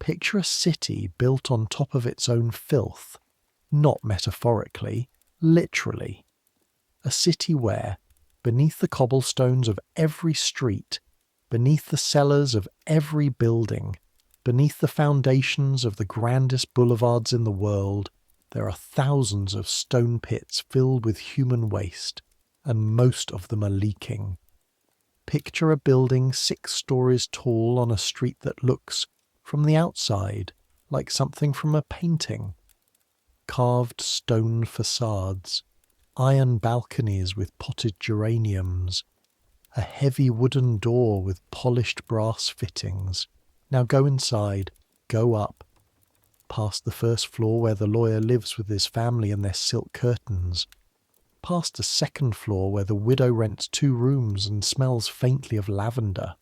Picture a city built on top of its own filth, not metaphorically, literally. A city where, beneath the cobblestones of every street, beneath the cellars of every building, beneath the foundations of the grandest boulevards in the world, there are thousands of stone pits filled with human waste, and most of them are leaking. Picture a building 6 stories tall on a street that looks, from the outside, like something from a painting. Carved stone facades, iron balconies with potted geraniums, a heavy wooden door with polished brass fittings. Now go inside, go up, past the first floor where the lawyer lives with his family and their silk curtains, past the second floor where the widow rents 2 rooms and smells faintly of lavender,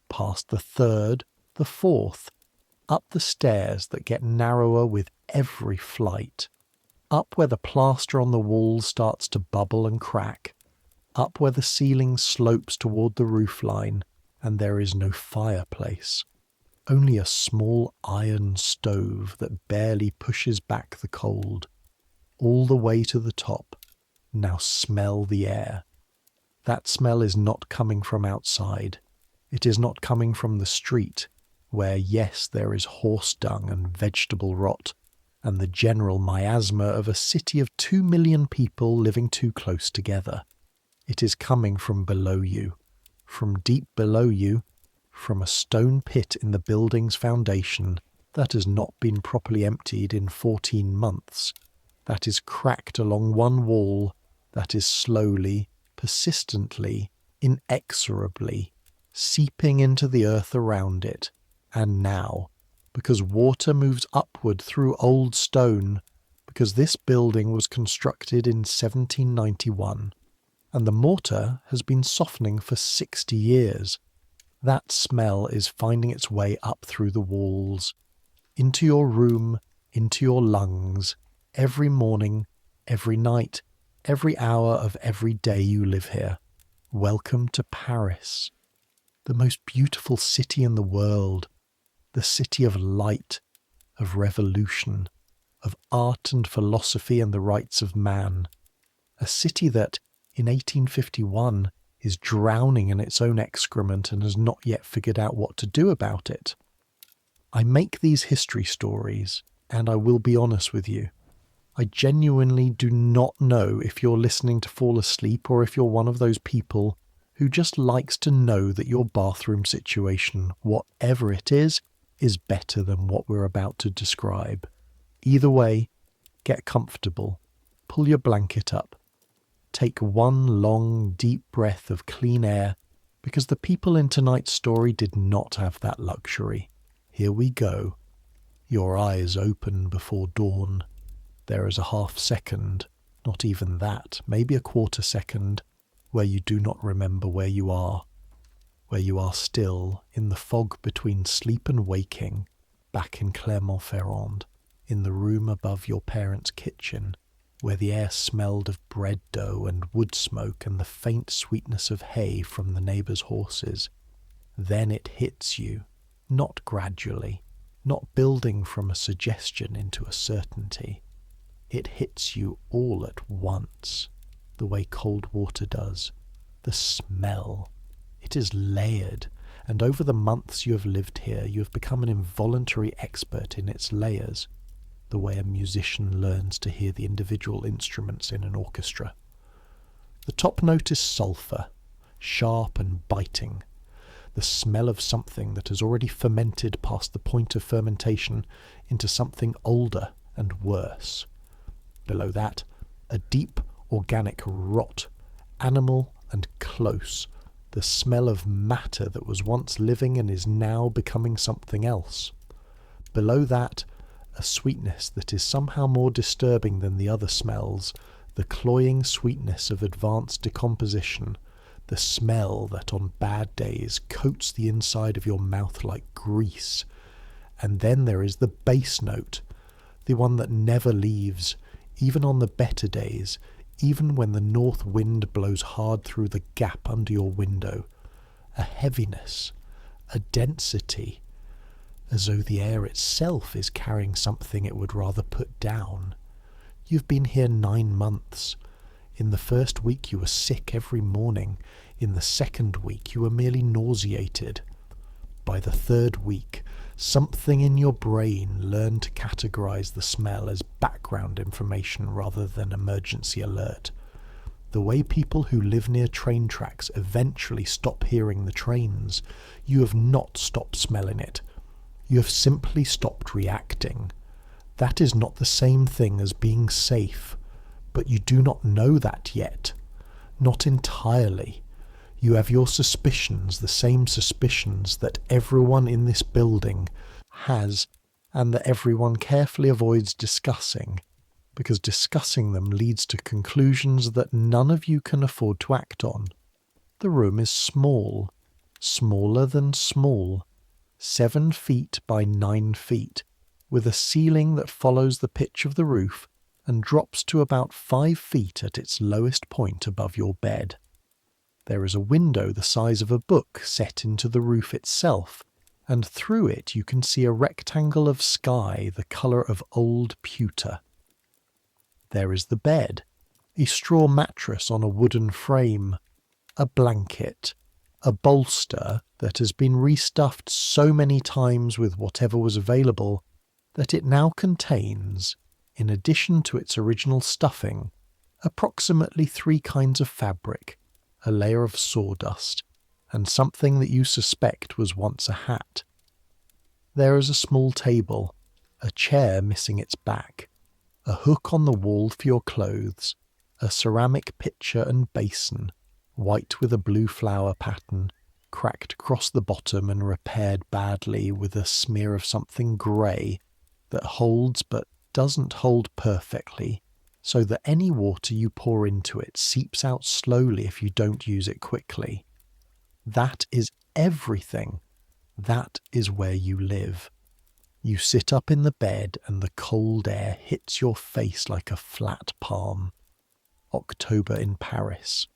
past the third, the fourth, up the stairs that get narrower with every flight, up where the plaster on the walls starts to bubble and crack, up where the ceiling slopes toward the roofline and there is no fireplace, only a small iron stove that barely pushes back the cold, all the way to the top. Now smell the air. That smell is not coming from outside. It is not coming from the street, where, yes, there is horse dung and vegetable rot, and the general miasma of a city of 2 million people living too close together. It is coming from below you, from deep below you, from a stone pit in the building's foundation that has not been properly emptied in 14 months, that is cracked along one wall, that is slowly, persistently, inexorably seeping into the earth around it, and now, because water moves upward through old stone, because this building was constructed in 1791, and the mortar has been softening for 60 years, that smell is finding its way up through the walls, into your room, into your lungs, every morning, every night, every hour of every day you live here. Welcome to Paris, the most beautiful city in the world, the city of light, of revolution, of art and philosophy and the rights of man, a city that, in 1851, is drowning in its own excrement and has not yet figured out what to do about it. I make these history stories, and I will be honest with you. I genuinely do not know if you're listening to fall asleep or if you're one of those people who just likes to know that your bathroom situation, whatever it is better than what we're about to describe. Either way, get comfortable, pull your blanket up, take one long, deep breath of clean air, because the people in tonight's story did not have that luxury. Here we go. Your eyes open before dawn. There is a half second, not even that, maybe a quarter second, where you do not remember where you are still in the fog between sleep and waking, back in Clermont-Ferrand, in the room above your parents' kitchen, where the air smelled of bread dough and wood smoke and the faint sweetness of hay from the neighbours' horses. Then it hits you, not gradually, not building from a suggestion into a certainty. It hits you all at once, the way cold water does. The smell. It is layered, and over the months you have lived here, you have become an involuntary expert in its layers, the way a musician learns to hear the individual instruments in an orchestra. The top note is sulphur, sharp and biting, the smell of something that has already fermented past the point of fermentation into something older and worse. Below that, a deep organic rot, animal and close, the smell of matter that was once living and is now becoming something else. Below that, a sweetness that is somehow more disturbing than the other smells, the cloying sweetness of advanced decomposition, the smell that on bad days coats the inside of your mouth like grease. And then there is the bass note, the one that never leaves, even on the better days, even when the north wind blows hard through the gap under your window. A heaviness, a density, as though the air itself is carrying something it would rather put down. You've been here 9 months. In the first week you were sick every morning. In the second week you were merely nauseated. By the third week, something in your brain learned to categorize the smell as background information rather than emergency alert. The way people who live near train tracks eventually stop hearing the trains, you have not stopped smelling it. You have simply stopped reacting. That is not the same thing as being safe, but you do not know that yet. Not entirely. You have your suspicions, the same suspicions that everyone in this building has, and that everyone carefully avoids discussing, because discussing them leads to conclusions that none of you can afford to act on. The room is small, smaller than small, 7 feet by 9 feet, with a ceiling that follows the pitch of the roof and drops to about 5 feet at its lowest point above your bed. There is a window the size of a book set into the roof itself, and through it you can see a rectangle of sky the colour of old pewter. There is the bed, a straw mattress on a wooden frame, a blanket, a bolster that has been restuffed so many times with whatever was available that it now contains, in addition to its original stuffing, approximately 3 kinds of fabric, a layer of sawdust, and something that you suspect was once a hat. There is a small table, a chair missing its back, a hook on the wall for your clothes, a ceramic pitcher and basin, white with a blue flower pattern, cracked across the bottom and repaired badly with a smear of something grey that holds but doesn't hold perfectly, so that any water you pour into it seeps out slowly if you don't use it quickly. That is everything. That is where you live. You sit up in the bed and the cold air hits your face like a flat palm. October in Paris.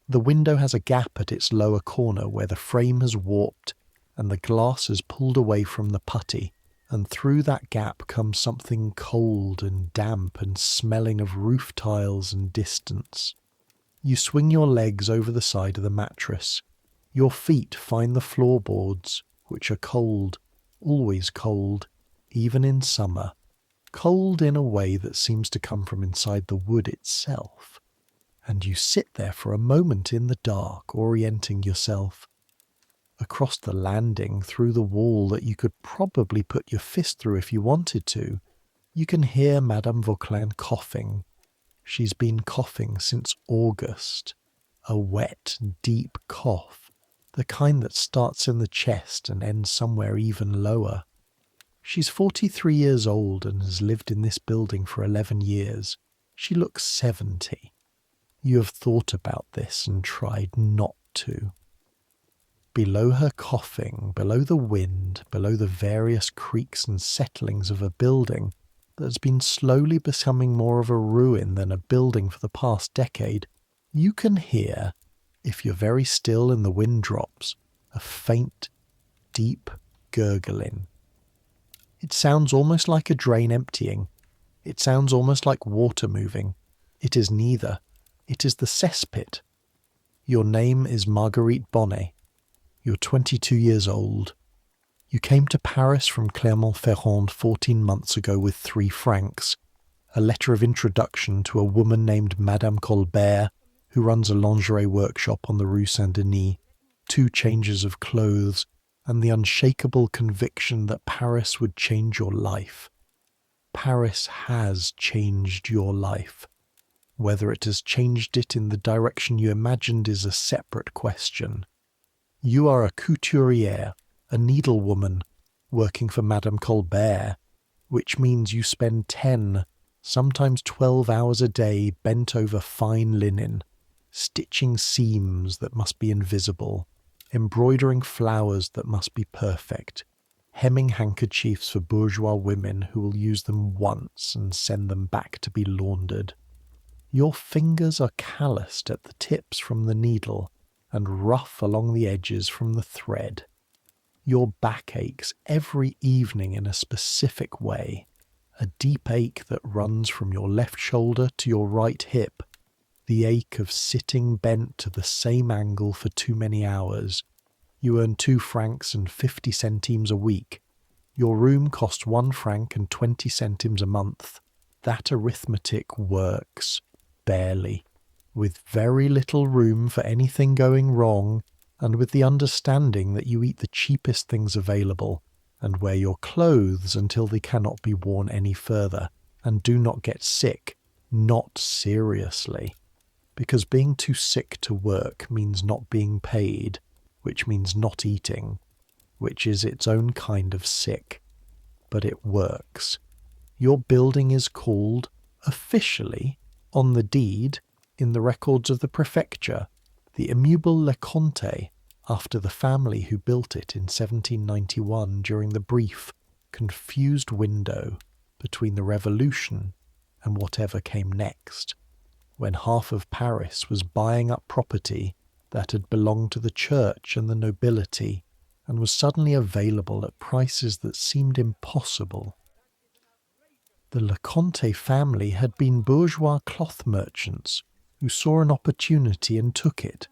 The window has a gap at its lower corner where the frame has warped and the glass is pulled away from the putty, and through that gap comes something cold and damp and smelling of roof tiles and distance. You swing your legs over the side of the mattress. Your feet find the floorboards, which are cold, always cold, even in summer, cold in a way that seems to come from inside the wood itself. And you sit there for a moment in the dark, orienting yourself. Across the landing, through the wall that you could probably put your fist through if you wanted to, you can hear Madame Vauclin coughing. She's been coughing since August. A wet, deep cough, the kind that starts in the chest and ends somewhere even lower. She's 43 years old and has lived in this building for 11 years. She looks 70. You have thought about this and tried not to. Below her coughing, below the wind, below the various creaks and settlings of a building that has been slowly becoming more of a ruin than a building for the past decade, you can hear, if you're very still and the wind drops, a faint, deep gurgling. It sounds almost like a drain emptying. It sounds almost like water moving. It is neither. It is the cesspit. Your name is Marguerite Bonnet. You're 22 years old. You came to Paris from Clermont-Ferrand 14 months ago with 3 francs, a letter of introduction to a woman named Madame Colbert, who runs a lingerie workshop on the Rue Saint-Denis, 2 changes of clothes, and the unshakable conviction that Paris would change your life. Paris has changed your life. Whether it has changed it in the direction you imagined is a separate question. You are a couturière, a needlewoman, working for Madame Colbert, which means you spend 10, sometimes 12 hours a day bent over fine linen, stitching seams that must be invisible, embroidering flowers that must be perfect, hemming handkerchiefs for bourgeois women who will use them once and send them back to be laundered. Your fingers are calloused at the tips from the needle and rough along the edges from the thread. Your back aches every evening in a specific way, a deep ache that runs from your left shoulder to your right hip, the ache of sitting bent to the same angle for too many hours. You earn 2 francs and 50 centimes a week. Your room costs 1 franc and 20 centimes a month. That arithmetic works, barely, with very little room for anything going wrong, and with the understanding that you eat the cheapest things available, and wear your clothes until they cannot be worn any further, and do not get sick, not seriously. Because being too sick to work means not being paid, which means not eating, which is its own kind of sick. But it works. Your building is called, officially, on the deed, in the records of the prefecture, the Immeuble Le Comte, after the family who built it in 1791 during the brief, confused window between the Revolution and whatever came next, when half of Paris was buying up property that had belonged to the church and the nobility and was suddenly available at prices that seemed impossible. The Le Comte family had been bourgeois cloth merchants who saw an opportunity and took it.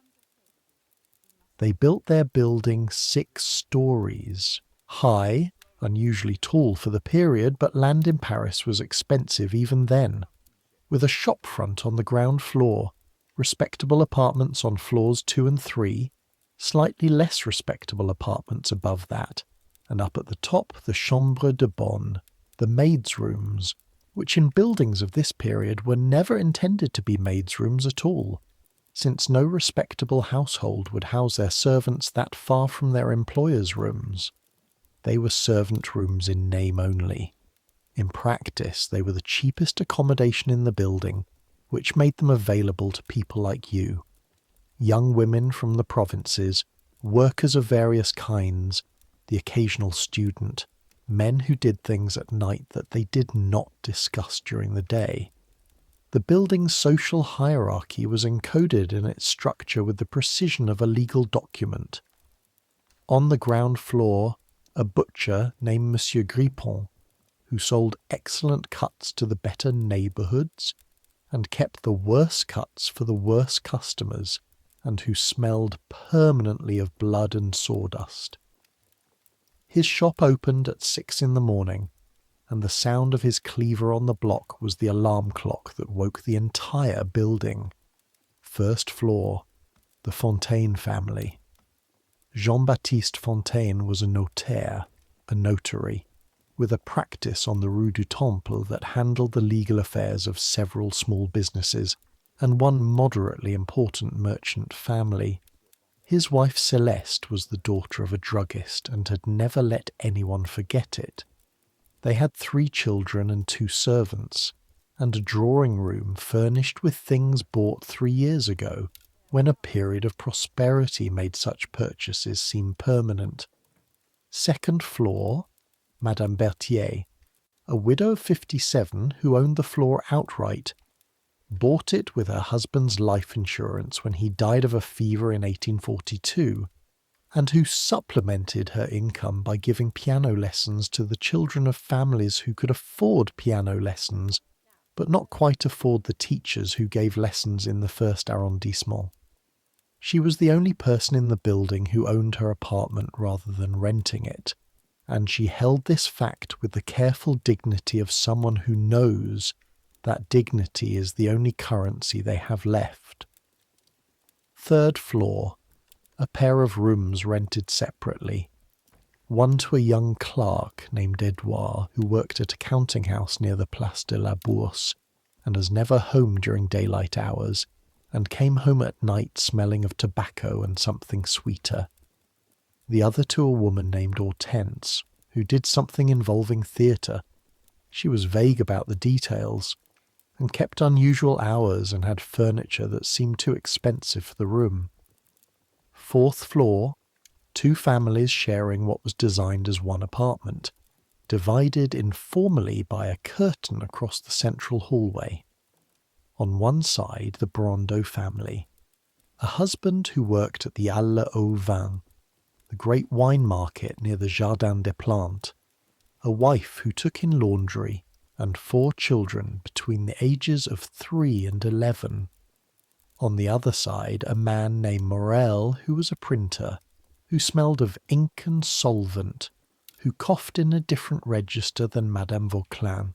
They built their building 6 stories high, unusually tall for the period, but land in Paris was expensive even then, with a shop front on the ground floor, respectable apartments on floors 2 and 3, slightly less respectable apartments above that, and up at the top the chambre de bonne, the maids' rooms, which in buildings of this period were never intended to be maids' rooms at all, since no respectable household would house their servants that far from their employers' rooms. They were servant rooms in name only. In practice, they were the cheapest accommodation in the building, which made them available to people like you. Young women from the provinces, workers of various kinds, the occasional student, men who did things at night that they did not discuss during the day. The building's social hierarchy was encoded in its structure with the precision of a legal document. On the ground floor, a butcher named Monsieur Grippon, who sold excellent cuts to the better neighbourhoods and kept the worse cuts for the worse customers, and who smelled permanently of blood and sawdust. His shop opened at 6 in the morning, and the sound of his cleaver on the block was the alarm clock that woke the entire building. First floor, the Fontaine family. Jean-Baptiste Fontaine was a notaire, a notary, with a practice on the Rue du Temple that handled the legal affairs of several small businesses and one moderately important merchant family. His wife Céleste was the daughter of a druggist and had never let anyone forget it. They had 3 children and 2 servants, and a drawing room furnished with things bought 3 years ago, when a period of prosperity made such purchases seem permanent. Second floor, Madame Berthier, a widow of 57 who owned the floor outright, bought it with her husband's life insurance when he died of a fever in 1842, and who supplemented her income by giving piano lessons to the children of families who could afford piano lessons, but not quite afford the teachers who gave lessons in the first arrondissement. She was the only person in the building who owned her apartment rather than renting it, and she held this fact with the careful dignity of someone who knows that dignity is the only currency they have left. Third floor, a pair of rooms rented separately. One to a young clerk named Edouard, who worked at a counting house near the Place de la Bourse, and was never home during daylight hours, and came home at night smelling of tobacco and something sweeter. The other to a woman named Hortense, who did something involving theatre. She was vague about the details, and kept unusual hours and had furniture that seemed too expensive for the room. Fourth floor, 2 families sharing what was designed as one apartment, divided informally by a curtain across the central hallway. On one side, the Brando family, a husband who worked at the Halle au Vin, the great wine market near the Jardin des Plantes, a wife who took in laundry, and 4 children between the ages of 3 and 11. On the other side, a man named Morel, who was a printer, who smelled of ink and solvent, who coughed in a different register than Madame Vauclin,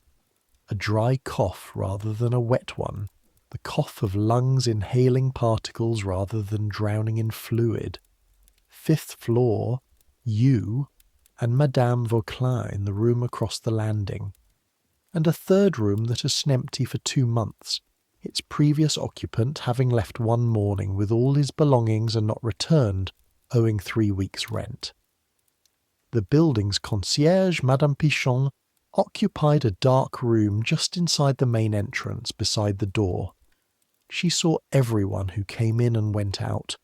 a dry cough rather than a wet one, the cough of lungs inhaling particles rather than drowning in fluid. 5th floor, you, and Madame Vauclin in the room across the landing, and a 3rd room that has been empty for 2 months, its previous occupant having left one morning with all his belongings and not returned, owing 3 weeks' rent. The building's concierge, Madame Pichon, occupied a dark room just inside the main entrance beside the door. She saw everyone who came in and went out.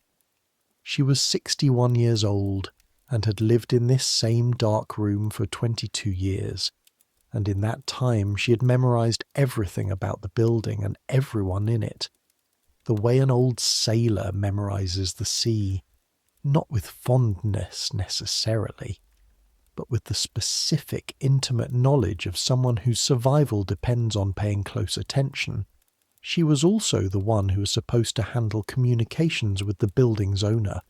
She was 61 years old and had lived in this same dark room for 22 years. And in that time she had memorized everything about the building and everyone in it, the way an old sailor memorizes the sea, not with fondness necessarily, but with the specific, intimate knowledge of someone whose survival depends on paying close attention. She was also the one who was supposed to handle communications with the building's owner,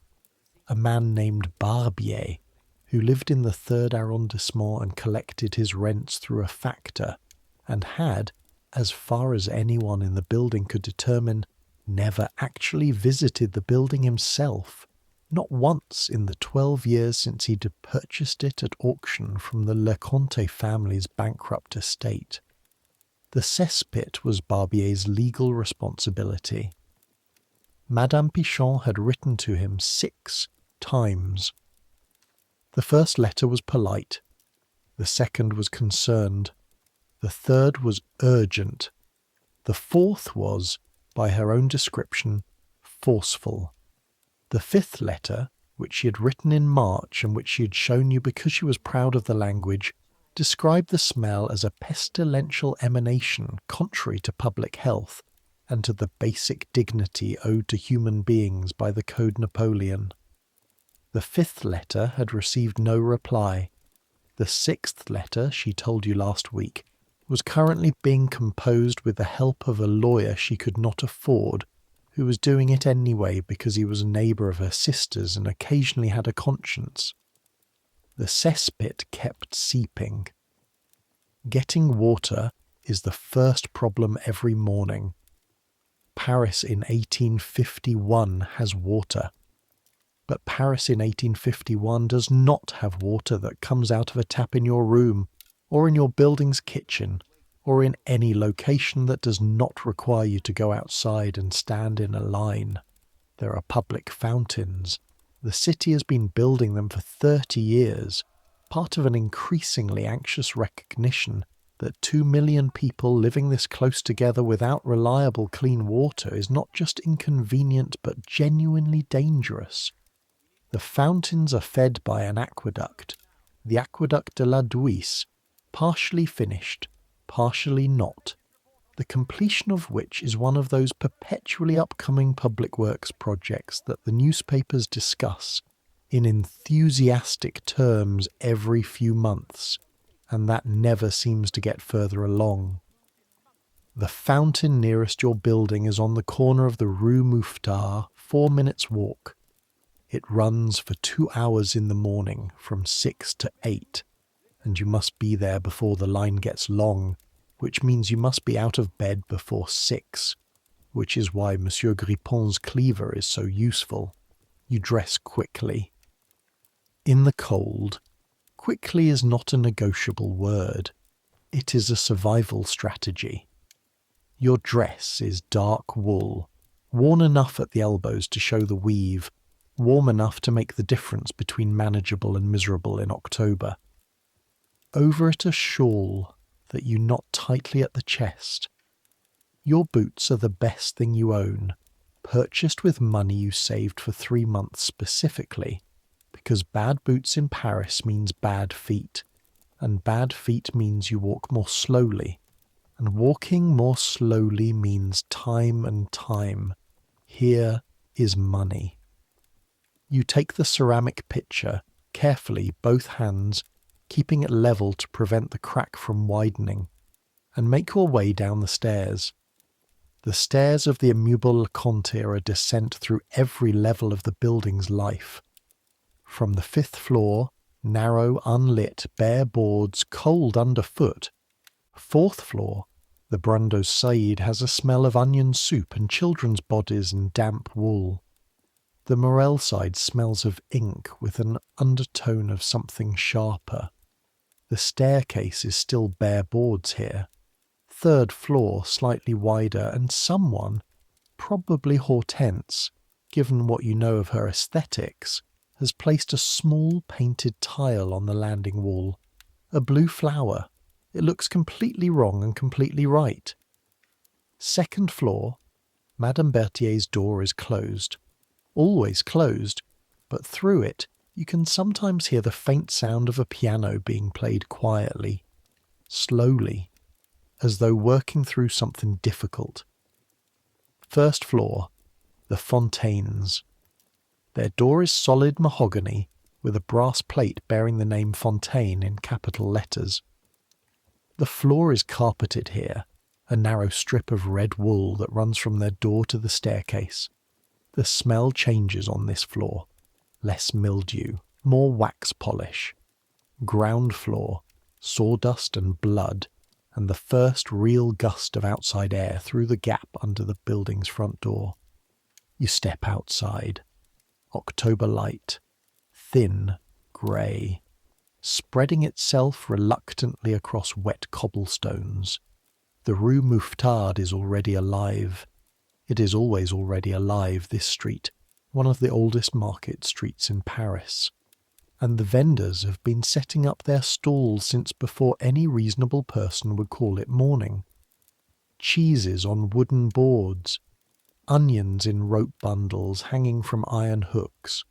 a man named Barbier, who lived in the 3rd arrondissement and collected his rents through a factor, and had, as far as anyone in the building could determine, never actually visited the building himself, not once in the 12 years since he'd purchased it at auction from the Leconte family's bankrupt estate. The cesspit was Barbier's legal responsibility. Madame Pichon had written to him 6 times. The first letter was polite, the second was concerned, the third was urgent, the 4th was, by her own description, forceful. The 5th letter, which she had written in March and which she had shown you because she was proud of the language, described the smell as a pestilential emanation contrary to public health and to the basic dignity owed to human beings by the Code Napoleon. The 5th letter had received no reply. The 6th letter, she told you last week, was currently being composed with the help of a lawyer she could not afford, who was doing it anyway because he was a neighbour of her sister's and occasionally had a conscience. The cesspit kept seeping. Getting water is the first problem every morning. Paris in 1851 has water. But Paris in 1851 does not have water that comes out of a tap in your room, or in your building's kitchen, or in any location that does not require you to go outside and stand in a line. There are public fountains. The city has been building them for 30 years, part of an increasingly anxious recognition that 2 million people living this close together without reliable clean water is not just inconvenient but genuinely dangerous. The fountains are fed by an aqueduct, the Aqueduct de la Douce, partially finished, partially not, the completion of which is one of those perpetually upcoming public works projects that the newspapers discuss in enthusiastic terms every few months, and that never seems to get further along. The fountain nearest your building is on the corner of the Rue Mouffetard, 4 minutes' walk. It runs for 2 hours in the morning, from 6 to 8, and you must be there before the line gets long, which means you must be out of bed before 6, which is why Monsieur Grippon's cleaver is so useful. You dress quickly. In the cold, quickly is not a negotiable word. It is a survival strategy. Your dress is dark wool, worn enough at the elbows to show the weave, warm enough to make the difference between manageable and miserable in October. Over it a shawl that you knot tightly at the chest. Your boots are the best thing you own, purchased with money you saved for 3 months specifically, because bad boots in Paris means bad feet, and bad feet means you walk more slowly, and walking more slowly means time and time. Here is money. You take the ceramic pitcher, carefully, both hands, keeping it level to prevent the crack from widening, and make your way down the stairs. The stairs of the immeuble Leconte are a descent through every level of the building's life. From the 5th floor, narrow, unlit, bare boards, cold underfoot. 4th floor, the Brundos Said has a smell of onion soup and children's bodies and damp wool. The Morel side smells of ink with an undertone of something sharper. The staircase is still bare boards here. 3rd floor slightly wider, and someone, probably Hortense, given what you know of her aesthetics, has placed a small painted tile on the landing wall. A blue flower. It looks completely wrong and completely right. 2nd floor, Madame Berthier's door is closed. Always closed, but through it you can sometimes hear the faint sound of a piano being played quietly, slowly, as though working through something difficult. 1st floor, the Fontaines. Their door is solid mahogany, with a brass plate bearing the name Fontaine in capital letters. The floor is carpeted here, a narrow strip of red wool that runs from their door to the staircase. The smell changes on this floor. Less mildew, more wax polish. Ground floor, sawdust and blood, and the first real gust of outside air through the gap under the building's front door. You step outside. October light, thin, grey, spreading itself reluctantly across wet cobblestones. The Rue Mouffetard is already alive. It is always already alive, this street, one of the oldest market streets in Paris. And the vendors have been setting up their stalls since before any reasonable person would call it morning. Cheeses on wooden boards, onions in rope bundles hanging from iron hooks,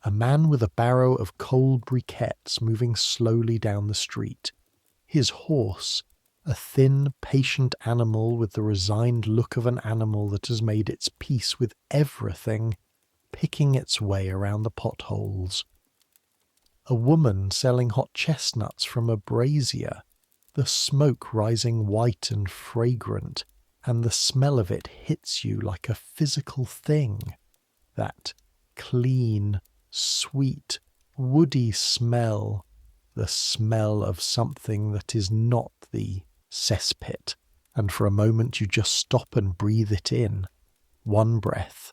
a man with a barrow of cold briquettes moving slowly down the street, his horse, a thin, patient animal with the resigned look of an animal that has made its peace with everything, picking its way around the potholes. A woman selling hot chestnuts from a brazier, the smoke rising white and fragrant, and the smell of it hits you like a physical thing. That clean, sweet, woody smell, the smell of something that is not the cesspit, and for a moment you just stop and breathe it in. 1 breath,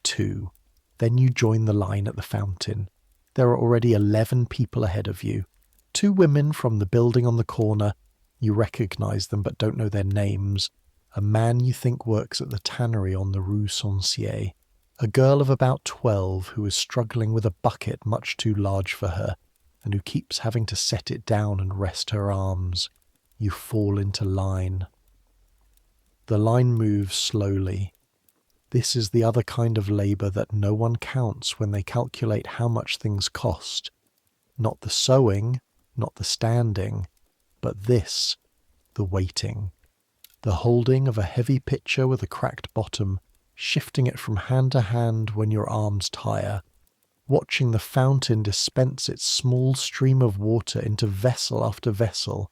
2, then you join the line at the fountain. There are already 11 people ahead of you. 2 women from the building on the corner. You recognise them but don't know their names. A man you think works at the tannery on the Rue Sancier. A girl of about 12 who is struggling with a bucket much too large for her, and who keeps having to set it down and rest her arms. You fall into line. The line moves slowly. This is the other kind of labour that no one counts when they calculate how much things cost. Not the sewing, not the standing, but this, the waiting. The holding of a heavy pitcher with a cracked bottom, shifting it from hand to hand when your arms tire, watching the fountain dispense its small stream of water into vessel after vessel,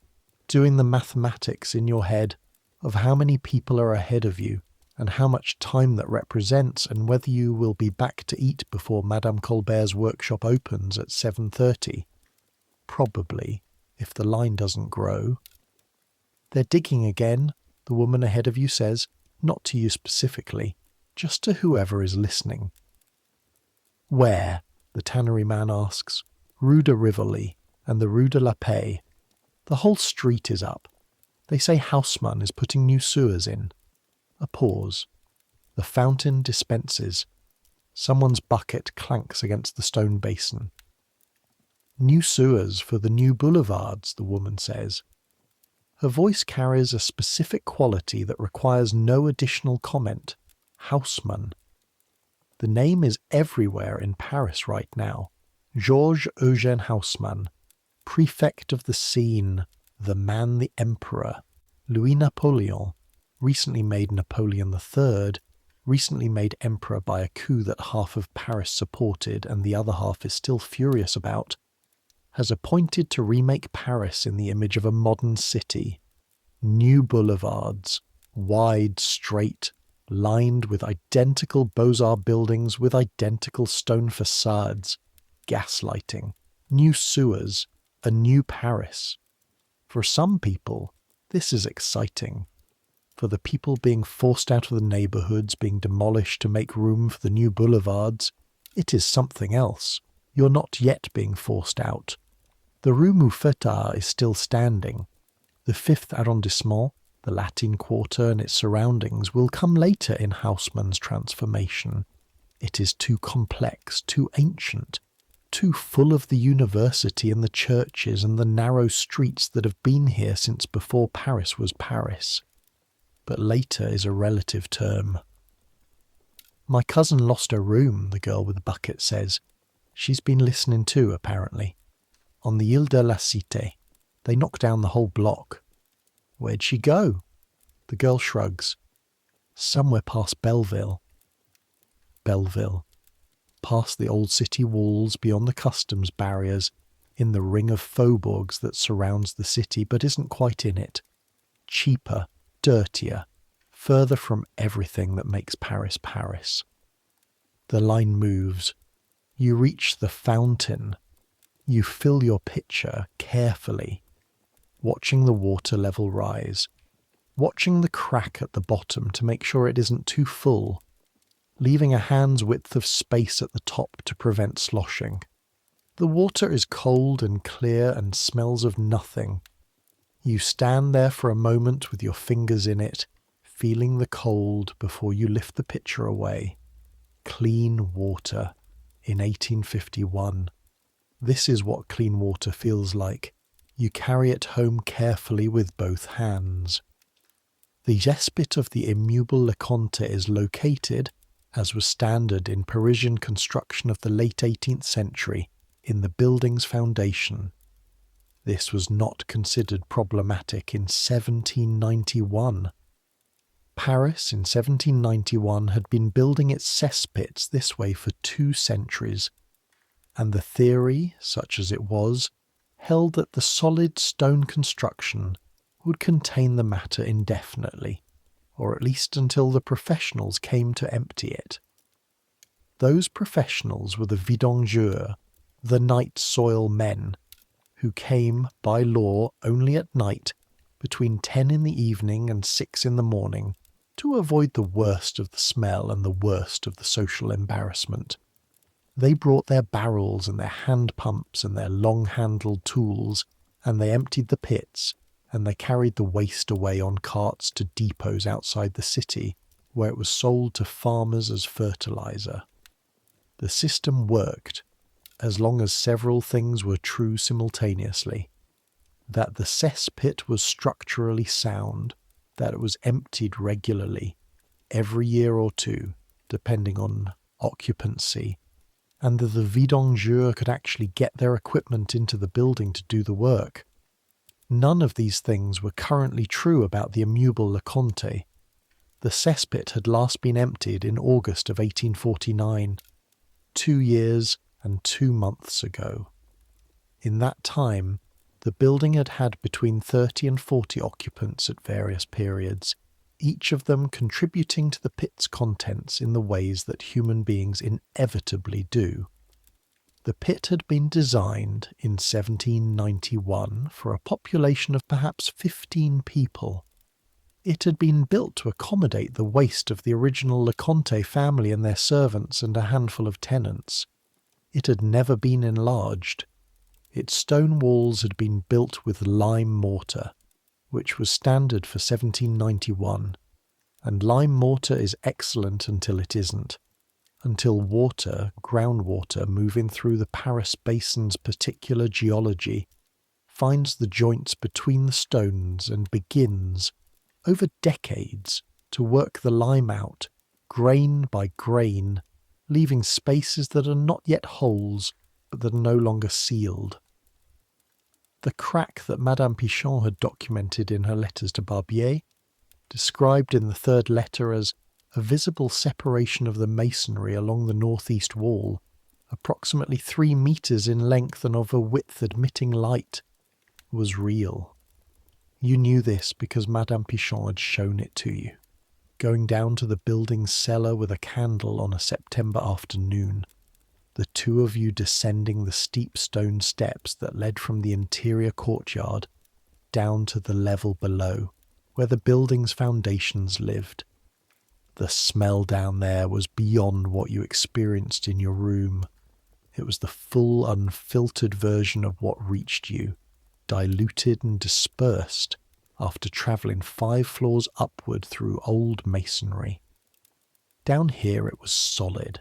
doing the mathematics in your head of how many people are ahead of you, and how much time that represents, and whether you will be back to eat before Madame Colbert's workshop opens at 7:30. Probably, if the line doesn't grow. They're digging again, the woman ahead of you says, not to you specifically, just to whoever is listening. Where? The tannery man asks. Rue de Rivoli and the Rue de la Paix. The whole street is up. They say Haussmann is putting new sewers in. A pause. The fountain dispenses. Someone's bucket clanks against the stone basin. New sewers for the new boulevards, the woman says. Her voice carries a specific quality that requires no additional comment. Haussmann. The name is everywhere in Paris right now. Georges Eugène Haussmann, prefect of the Seine, the man the emperor, Louis Napoleon, recently made Napoleon III, recently made emperor by a coup that half of Paris supported and the other half is still furious about, has appointed to remake Paris in the image of a modern city. New boulevards, wide, straight, lined with identical Beaux-Arts buildings with identical stone facades, gaslighting, new sewers, a new Paris. For some people, this is exciting. For the people being forced out of the neighbourhoods, being demolished to make room for the new boulevards, it is something else. You're not yet being forced out. The Rue Mouffetard is still standing. The 5th arrondissement, the Latin Quarter and its surroundings, will come later in Haussmann's transformation. It is too complex, too ancient, too full of the university and the churches and the narrow streets that have been here since before Paris was Paris. But later is a relative term. My cousin lost her room, the girl with the bucket says. She's been listening too, apparently. On the Ile de la Cité. They knocked down the whole block. Where'd she go? The girl shrugs. Somewhere past Belleville. Belleville. Past the old city walls, beyond the customs barriers, in the ring of faubourgs that surrounds the city but isn't quite in it. Cheaper, dirtier, further from everything that makes Paris Paris. The line moves. You reach the fountain. You fill your pitcher carefully, watching the water level rise, watching the crack at the bottom to make sure it isn't too full, leaving a hand's width of space at the top to prevent sloshing. The water is cold and clear and smells of nothing. You stand there for a moment with your fingers in it, feeling the cold before you lift the pitcher away. Clean water in 1851. This is what clean water feels like. You carry it home carefully with both hands. The Cesspit of the immeuble Le Comte is located, as was standard in Parisian construction of the late 18th century, in the building's foundation. This was not considered problematic in 1791. Paris in 1791 had been building its cesspits this way for 2 centuries, and the theory, such as it was, held that the solid stone construction would contain the matter indefinitely, or at least until the professionals came to empty it. Those professionals were the vidangeurs, the night soil men, who came, by law, only at night, between 10 in the evening and 6 in the morning, to avoid the worst of the smell and the worst of the social embarrassment. They brought their barrels and their hand pumps and their long-handled tools, and they emptied the pits, and they carried the waste away on carts to depots outside the city, where it was sold to farmers as fertilizer. The system worked, as long as several things were true simultaneously. That the cesspit was structurally sound, that it was emptied regularly, every year or two, depending on occupancy, and that the vidangeurs could actually get their equipment into the building to do the work. None of these things were currently true about the immeuble Le Comte. The cesspit had last been emptied in August of 1849, 2 years and 2 months ago. In that time, the building had had between 30 and 40 occupants at various periods, each of them contributing to the pit's contents in the ways that human beings inevitably do. The pit had been designed in 1791 for a population of perhaps 15 people. It had been built to accommodate the waste of the original Le Comte family and their servants and a handful of tenants. It had never been enlarged. Its stone walls had been built with lime mortar, which was standard for 1791, and lime mortar is excellent until it isn't, until water, groundwater moving through the Paris basin's particular geology, finds the joints between the stones and begins, over decades, to work the lime out, grain by grain, leaving spaces that are not yet holes, but that are no longer sealed. The crack that Madame Pichon had documented in her letters to Barbier, described in the 3rd letter as a visible separation of the masonry along the northeast wall, approximately 3 meters in length and of a width admitting light, was real. You knew this because Madame Pichon had shown it to you, going down to the building's cellar with a candle on a September afternoon, the two of you descending the steep stone steps that led from the interior courtyard down to the level below, where the building's foundations lived. The smell down there was beyond what you experienced in your room. It was the full, unfiltered version of what reached you, diluted and dispersed after travelling 5 floors upward through old masonry. Down here it was solid,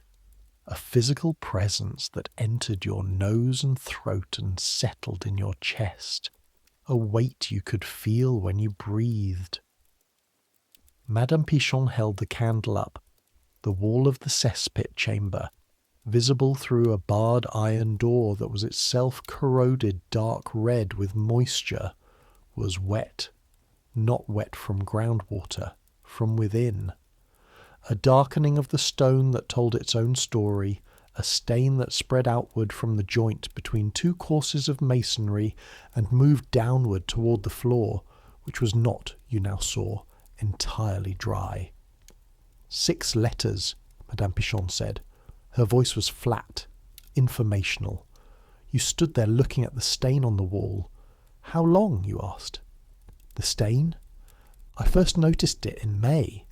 a physical presence that entered your nose and throat and settled in your chest, a weight you could feel when you breathed. Madame Pichon held the candle up. The wall of the cesspit chamber, visible through a barred iron door that was itself corroded dark red with moisture, was wet. Not wet from groundwater, from within. A darkening of the stone that told its own story, a stain that spread outward from the joint between 2 courses of masonry and moved downward toward the floor, which was not, you now saw, entirely dry. 6 letters, Madame Pichon said. Her voice was flat, informational. You stood there looking at the stain on the wall. How long, you asked? The stain? I first noticed it in May.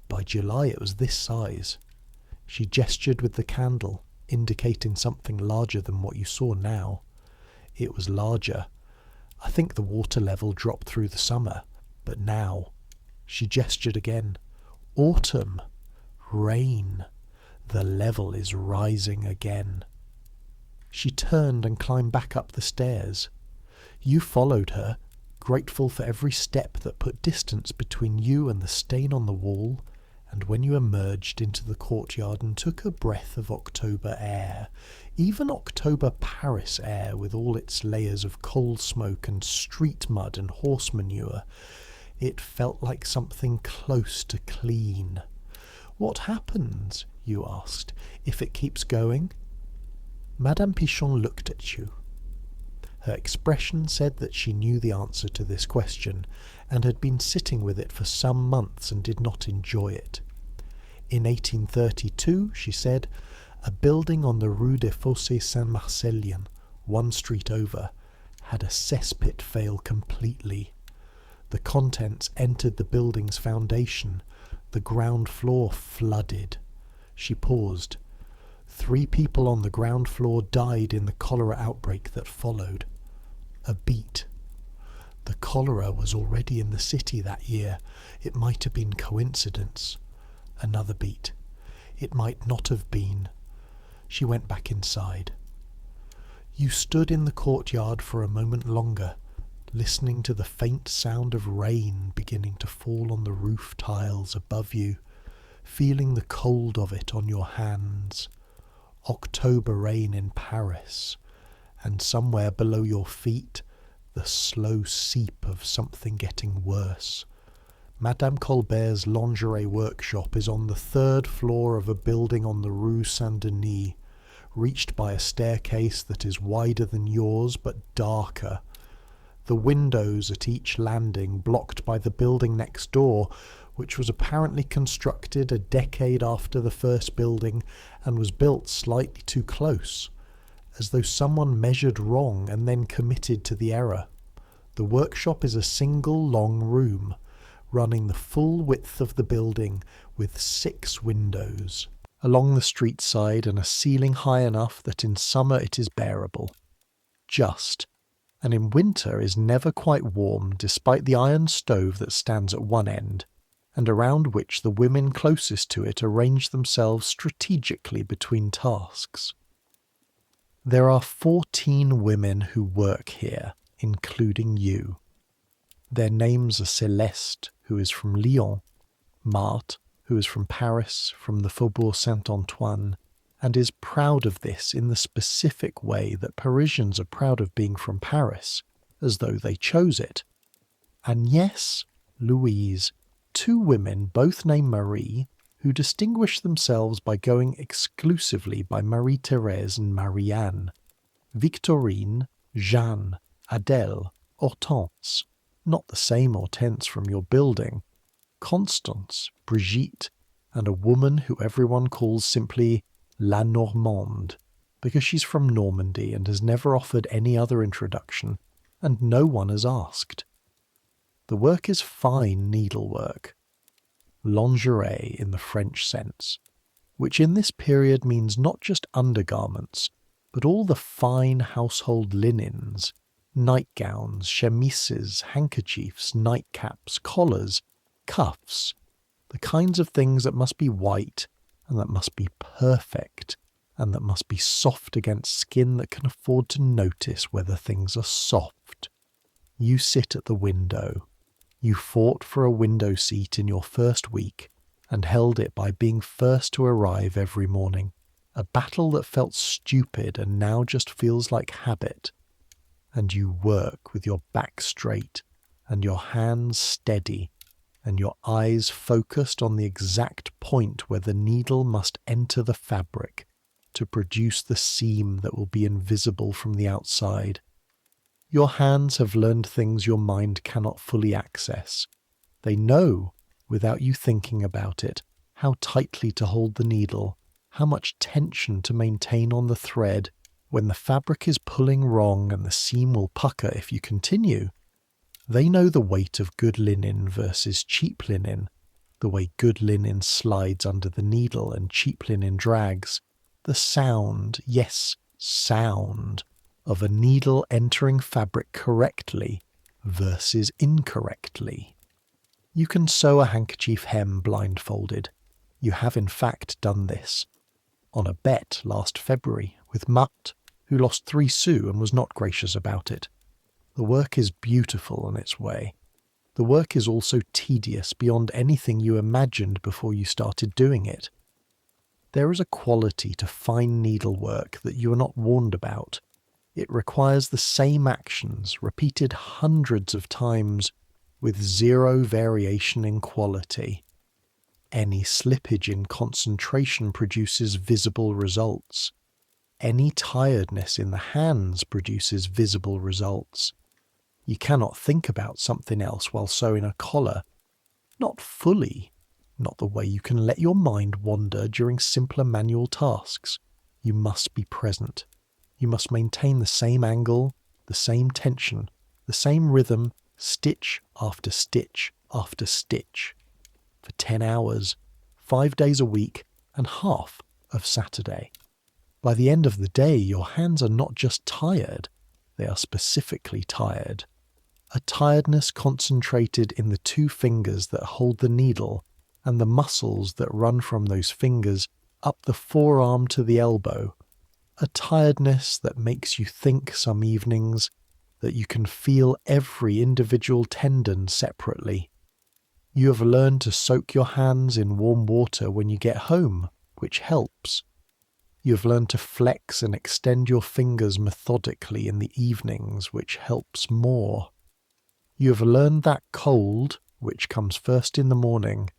By July it was this size. She gestured with the candle, indicating something larger than what you saw now. It was larger. I think the water level dropped through the summer, but now. She gestured again. Autumn. Rain. The level is rising again. She turned and climbed back up the stairs. You followed her, grateful for every step that put distance between you and the stain on the wall, and when you emerged into the courtyard and took a breath of October air, even October Paris air with all its layers of coal smoke and street mud and horse manure, it felt like something close to clean. What happens, you asked, if it keeps going? Madame Pichon looked at you. Her expression said that she knew the answer to this question, and had been sitting with it for some months and did not enjoy it. In 1832, she said, a building on the Rue des Fossés Saint-Marcellien, 1 street over, had a cesspit fail completely. The contents entered the building's foundation. The ground floor flooded. She paused. 3 people on the ground floor died in the cholera outbreak that followed. A beat. The cholera was already in the city that year. It might have been coincidence. Another beat. It might not have been. She went back inside. You stood in the courtyard for a moment longer, listening to the faint sound of rain beginning to fall on the roof tiles above you, feeling the cold of it on your hands. October rain in Paris, and somewhere below your feet, the slow seep of something getting worse. Madame Colbert's lingerie workshop is on the 3rd floor of a building on the Rue Saint-Denis, reached by a staircase that is wider than yours but darker. The windows at each landing blocked by the building next door, which was apparently constructed a decade after the first building and was built slightly too close, as though someone measured wrong and then committed to the error. The workshop is a single long room, running the full width of the building with 6 windows, along the street side and a ceiling high enough that in summer it is bearable. Just. And in winter is never quite warm despite the iron stove that stands at one end, and around which the women closest to it arrange themselves strategically between tasks. There are 14 women who work here, including you. Their names are Céleste, who is from Lyon, Marthe, who is from Paris, from the Faubourg Saint-Antoine, and is proud of this in the specific way that Parisians are proud of being from Paris, as though they chose it. And yes, Louise, 2 women, both named Marie, who distinguish themselves by going exclusively by Marie-Thérèse and Marianne, Victorine, Jeanne, Adèle, Hortense, not the same Hortense from your building, Constance, Brigitte, and a woman who everyone calls simply La Normande, because she's from Normandy and has never offered any other introduction, and no one has asked. The work is fine needlework, lingerie in the French sense, which in this period means not just undergarments, but all the fine household linens, nightgowns, chemises, handkerchiefs, nightcaps, collars, cuffs, the kinds of things that must be white and that must be perfect and that must be soft against skin that can afford to notice whether things are soft. You sit at the window. You fought for a window seat in your first week and held it by being first to arrive every morning, a battle that felt stupid and now just feels like habit. And you work with your back straight and your hands steady and your eyes focused on the exact point where the needle must enter the fabric to produce the seam that will be invisible from the outside. Your hands have learned things your mind cannot fully access. They know, without you thinking about it, how tightly to hold the needle, how much tension to maintain on the thread when the fabric is pulling wrong and the seam will pucker if you continue. They know the weight of good linen versus cheap linen, the way good linen slides under the needle and cheap linen drags, the sound, yes, sound, of a needle entering fabric correctly versus incorrectly. You can sew a handkerchief hem blindfolded. You have in fact done this. On a bet last February with Mutt, who lost 3 sous and was not gracious about it. The work is beautiful in its way. The work is also tedious beyond anything you imagined before you started doing it. There is a quality to fine needlework that you are not warned about. It requires the same actions repeated hundreds of times with zero variation in quality. Any slippage in concentration produces visible results. Any tiredness in the hands produces visible results. You cannot think about something else while sewing a collar. Not fully. Not the way you can let your mind wander during simpler manual tasks. You must be present. You must maintain the same angle, the same tension, the same rhythm, stitch after stitch after stitch. For 10 hours, 5 days a week, and half of Saturday. By the end of the day, your hands are not just tired, they are specifically tired. A tiredness concentrated in the 2 fingers that hold the needle and the muscles that run from those fingers up the forearm to the elbow. A tiredness that makes you think some evenings that you can feel every individual tendon separately. You have learned to soak your hands in warm water when you get home, which helps. You have learned to flex and extend your fingers methodically in the evenings, which helps more. You have learned that cold, which comes first in the morning,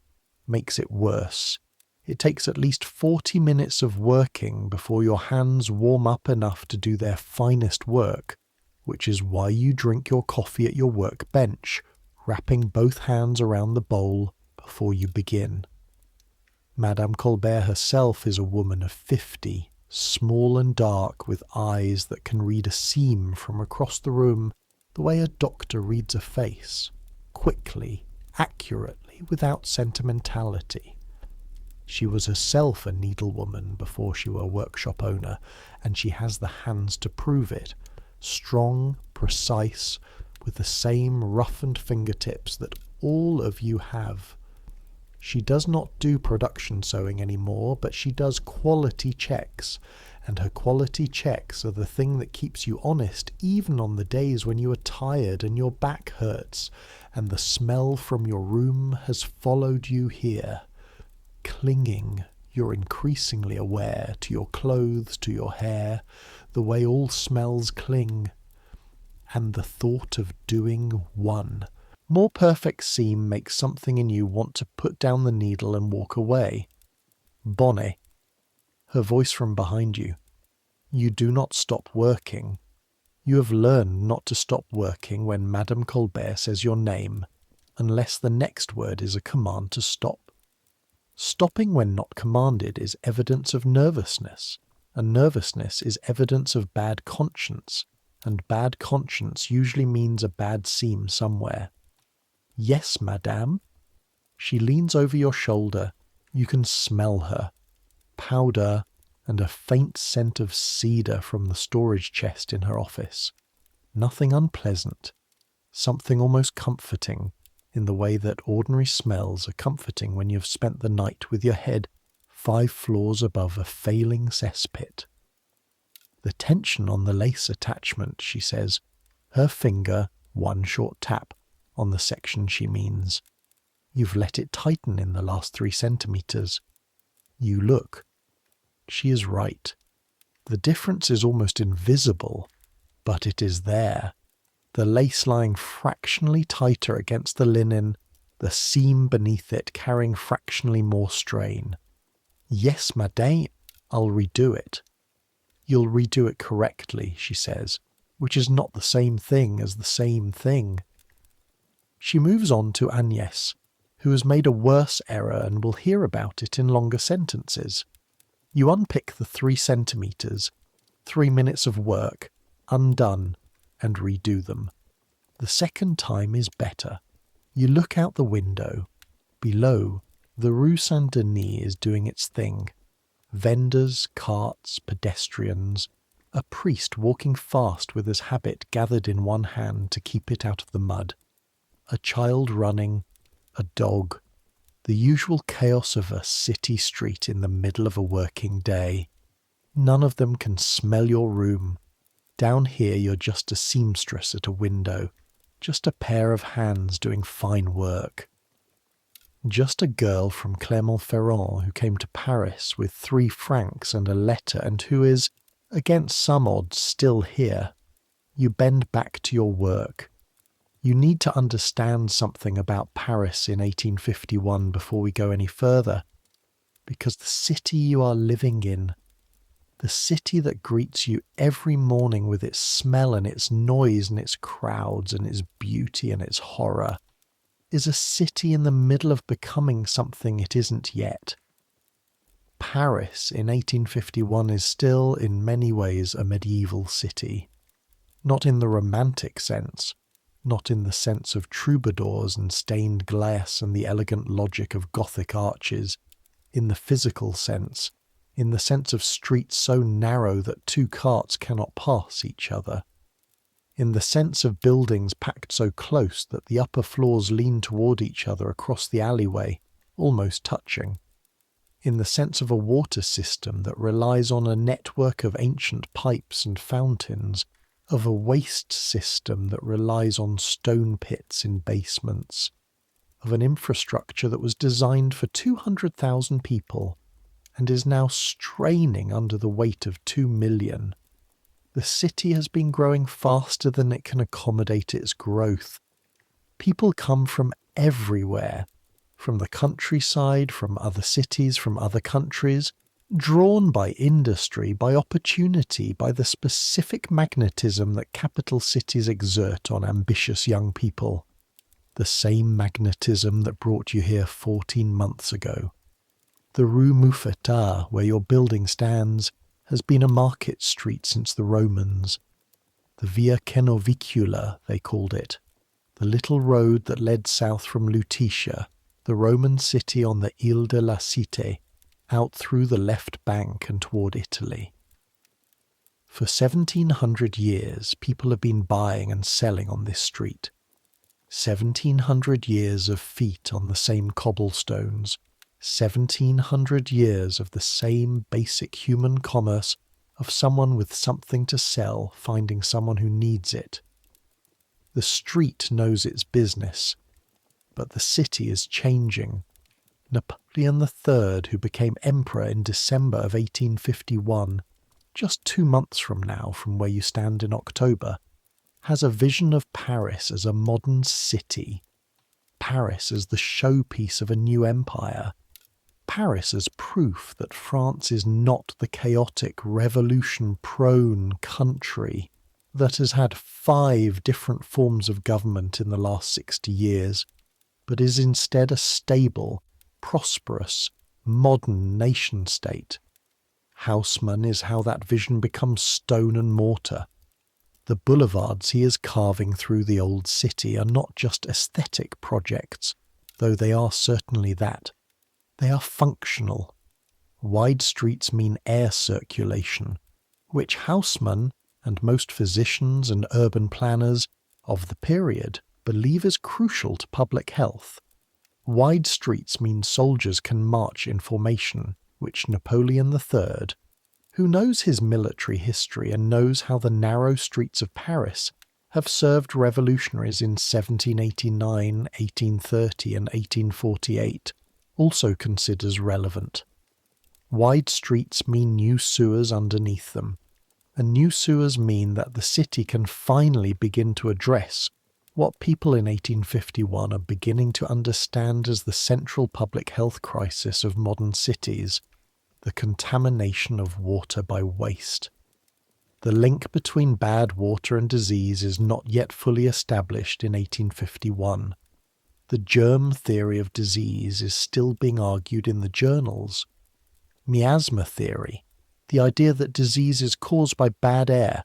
makes it worse. It takes at least 40 minutes of working before your hands warm up enough to do their finest work, which is why you drink your coffee at your workbench, wrapping both hands around the bowl before you begin. Madame Colbert herself is a woman of 50, small and dark, with eyes that can read a seam from across the room the way a doctor reads a face, quickly, accurately, without sentimentality. She was herself a needlewoman before she were a workshop owner, and she has the hands to prove it, strong, precise, with the same roughened fingertips that all of you have. She does not do production sewing anymore, but she does quality checks, and her quality checks are the thing that keeps you honest even on the days when you are tired and your back hurts, and the smell from your room has followed you here. Clinging, you're increasingly aware, to your clothes, to your hair, the way all smells cling, and the thought of doing one, More perfect seam makes something in you want to put down the needle and walk away. Bonnet. Her voice from behind you. You do not stop working. You have learned not to stop working when Madame Colbert says your name, unless the next word is a command to stop. Stopping when not commanded is evidence of nervousness, and nervousness is evidence of bad conscience, and bad conscience usually means a bad seam somewhere. Yes, madame. She leans over your shoulder. You can smell her. Powder and a faint scent of cedar from the storage chest in her office. Nothing unpleasant. Something almost comforting, in the way that ordinary smells are comforting when you've spent the night with your head 5 floors above a failing cesspit. The tension on the lace attachment, she says, her finger, one short tap, on the section she means. You've let it tighten in the last 3 centimetres. You look. She is right. The difference is almost invisible, but it is there. The lace lying fractionally tighter against the linen, the seam beneath it carrying fractionally more strain. Yes, madame, I'll redo it. You'll redo it correctly, she says, which is not the same thing as the same thing. She moves on to Agnès, who has made a worse error and will hear about it in longer sentences. You unpick the 3 centimetres, 3 minutes of work, undone, and redo them. The second time is better. You look out the window. Below, the Rue Saint-Denis is doing its thing. Vendors, carts, pedestrians, a priest walking fast with his habit gathered in one hand to keep it out of the mud, a child running, a dog, the usual chaos of a city street in the middle of a working day. None of them can smell your room. Down here you're just a seamstress at a window, just a pair of hands doing fine work. Just a girl from Clermont-Ferrand who came to Paris with 3 francs and a letter and who is, against some odds, still here. You bend back to your work. You need to understand something about Paris in 1851 before we go any further, because the city you are living in, the city that greets you every morning with its smell and its noise and its crowds and its beauty and its horror, is a city in the middle of becoming something it isn't yet. Paris in 1851 is still, in many ways, a medieval city. Not in the romantic sense, not in the sense of troubadours and stained glass and the elegant logic of Gothic arches, in the physical sense, in the sense of streets so narrow that 2 carts cannot pass each other, in the sense of buildings packed so close that the upper floors lean toward each other across the alleyway, almost touching, in the sense of a water system that relies on a network of ancient pipes and fountains, of a waste system that relies on stone pits in basements, of an infrastructure that was designed for 200,000 people and is now straining under the weight of 2 million. The city has been growing faster than it can accommodate its growth. People come from everywhere, from the countryside, from other cities, from other countries, drawn by industry, by opportunity, by the specific magnetism that capital cities exert on ambitious young people. The same magnetism that brought you here 14 months ago. The Rue Mouffetard, where your building stands, has been a market street since the Romans. The Via Cenovicula, they called it. The little road that led south from Lutetia, the Roman city on the Ile de la Cité, out through the left bank and toward Italy. For 1700 years, people have been buying and selling on this street. 1700 years of feet on the same cobblestones, 1700 years of the same basic human commerce of someone with something to sell finding someone who needs it. The street knows its business, but the city is changing. Napoleon III, who became emperor in December of 1851, just 2 months from now from where you stand in October, has a vision of Paris as a modern city, Paris as the showpiece of a new empire. Paris as proof that France is not the chaotic, revolution-prone country that has had 5 different forms of government in the last 60 years, but is instead a stable, prosperous, modern nation-state. Haussmann is how that vision becomes stone and mortar. The boulevards he is carving through the old city are not just aesthetic projects, though they are certainly that. They are functional. Wide streets mean air circulation, which Haussmann and most physicians and urban planners of the period believe is crucial to public health. Wide streets mean soldiers can march in formation, which Napoleon III, who knows his military history and knows how the narrow streets of Paris have served revolutionaries in 1789, 1830 and 1848, also considers relevant. Wide streets mean new sewers underneath them, and new sewers mean that the city can finally begin to address what people in 1851 are beginning to understand as the central public health crisis of modern cities, the contamination of water by waste. The link between bad water and disease is not yet fully established in 1851. The germ theory of disease is still being argued in the journals. Miasma theory, the idea that disease is caused by bad air,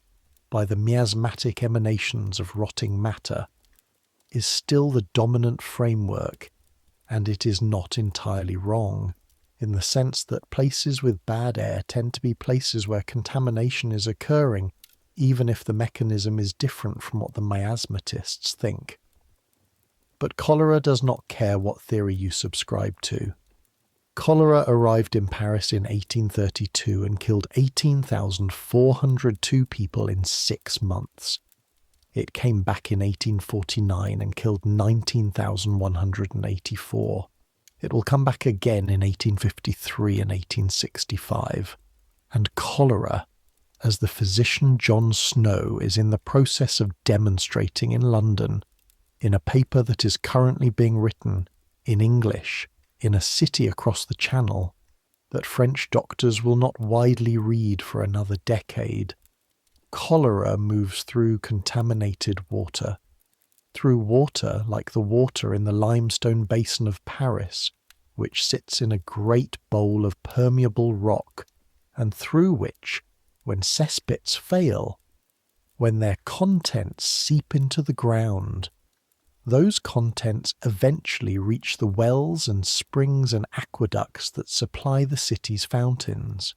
by the miasmatic emanations of rotting matter, is still the dominant framework, and it is not entirely wrong, in the sense that places with bad air tend to be places where contamination is occurring, even if the mechanism is different from what the miasmatists think. But cholera does not care what theory you subscribe to. Cholera arrived in Paris in 1832 and killed 18,402 people in 6 months. It came back in 1849 and killed 19,184. It will come back again in 1853 and 1865. And cholera, as the physician John Snow is in the process of demonstrating in London, in a paper that is currently being written in English in a city across the Channel, that French doctors will not widely read for another decade. Cholera moves through contaminated water, through water like the water in the limestone basin of Paris, which sits in a great bowl of permeable rock, and through which, when cesspits fail, when their contents seep into the ground, those contents eventually reach the wells and springs and aqueducts that supply the city's fountains.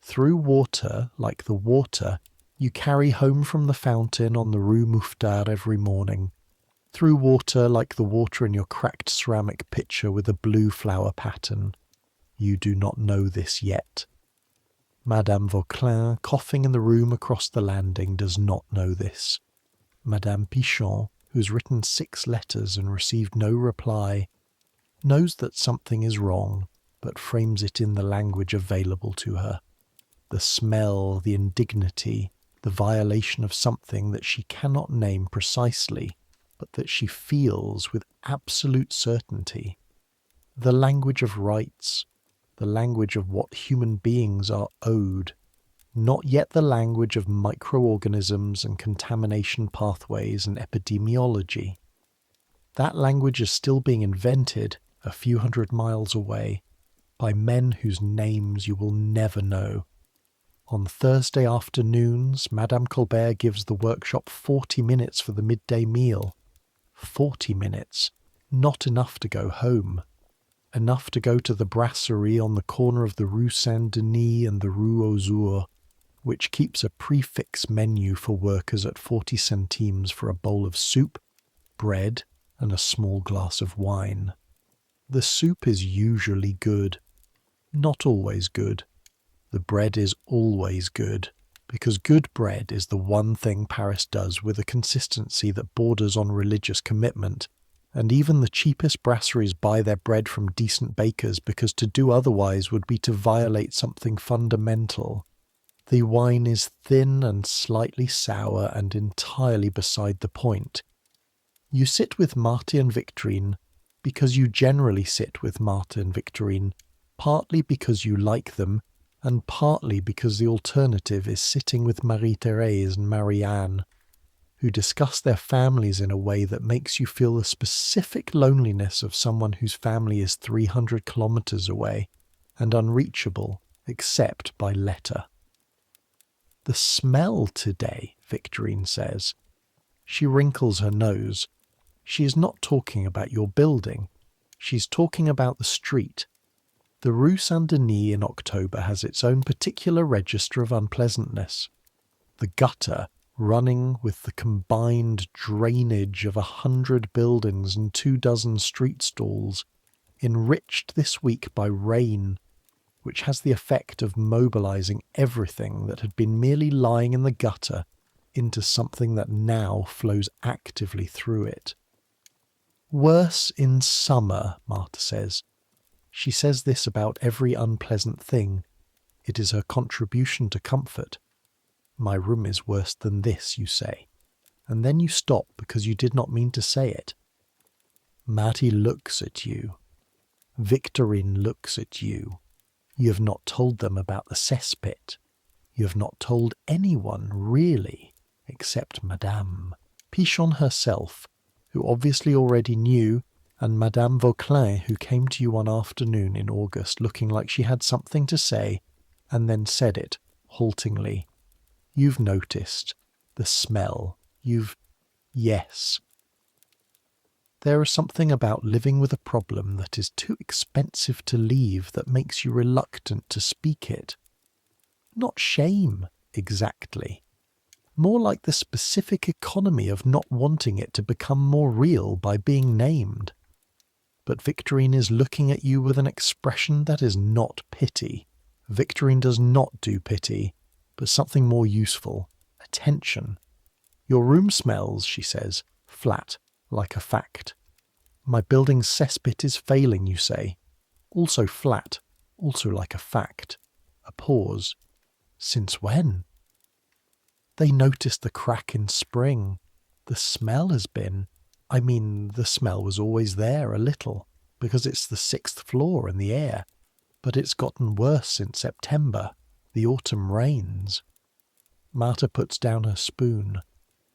Through water like the water you carry home from the fountain on the Rue Mouffetard every morning, through water like the water in your cracked ceramic pitcher with a blue flower pattern. You do not know this yet. Madame Vauclin, coughing in the room across the landing, does not know this. Madame Pichon, who's written 6 letters and received no reply, knows that something is wrong, but frames it in the language available to her. The smell, the indignity, the violation of something that she cannot name precisely, but that she feels with absolute certainty. The language of rights, the language of what human beings are owed, not yet the language of microorganisms and contamination pathways and epidemiology. That language is still being invented a few hundred miles away by men whose names you will never know. On Thursday afternoons, Madame Colbert gives the workshop 40 minutes for the midday meal. 40 minutes, not enough to go home. Enough to go to the brasserie on the corner of the Rue Saint-Denis and the Rue aux Ours, which keeps a prefix menu for workers at 40 centimes for a bowl of soup, bread, and a small glass of wine. The soup is usually good. Not always good. The bread is always good, because good bread is the one thing Paris does with a consistency that borders on religious commitment, and even the cheapest brasseries buy their bread from decent bakers because to do otherwise would be to violate something fundamental. The wine is thin and slightly sour and entirely beside the point. You sit with Marty and Victorine, because you generally sit with Martha and Victorine, partly because you like them, and partly because the alternative is sitting with Marie-Thérèse and Marianne, who discuss their families in a way that makes you feel the specific loneliness of someone whose family is 300 kilometres away and unreachable except by letter. The smell today, Victorine says. She wrinkles her nose. She is not talking about your building. She's talking about the street. The Rue Saint-Denis in October has its own particular register of unpleasantness. The gutter, running with the combined drainage of 100 buildings and 24 street stalls, enriched this week by rain, which has the effect of mobilizing everything that had been merely lying in the gutter into something that now flows actively through it. Worse in summer, Martha says. She says this about every unpleasant thing. It is her contribution to comfort. My room is worse than this, you say, and then you stop because you did not mean to say it. Marty looks at you. Victorine looks at you. You have not told them about the cesspit. You have not told anyone, really, except Madame Pichon herself, who obviously already knew, and Madame Vauclin, who came to you one afternoon in August looking like she had something to say, and then said it, haltingly. You've noticed. The smell. Yes. There is something about living with a problem that is too expensive to leave that makes you reluctant to speak it. Not shame, exactly. More like the specific economy of not wanting it to become more real by being named. But Victorine is looking at you with an expression that is not pity. Victorine does not do pity, but something more useful, attention. Your room smells, she says, flat, like a fact. My building's cesspit is failing, you say. Also flat, also like a fact. A pause. Since when? They noticed the crack in spring. The smell has been... the smell was always there a little, because it's the 6th floor in the air. But it's gotten worse since September. The autumn rains. Martha puts down her spoon.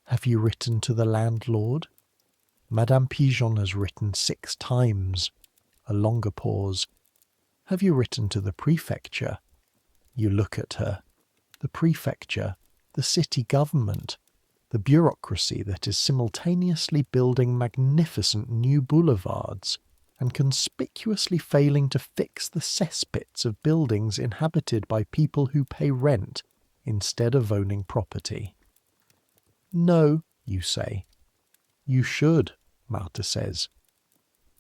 Have you written to the landlord? Madame Pigeon has written 6 times. A longer pause. Have you written to the prefecture? You look at her. The prefecture, the city government, the bureaucracy that is simultaneously building magnificent new boulevards and conspicuously failing to fix the cesspits of buildings inhabited by people who pay rent instead of owning property. No, you say. You should, Martha says.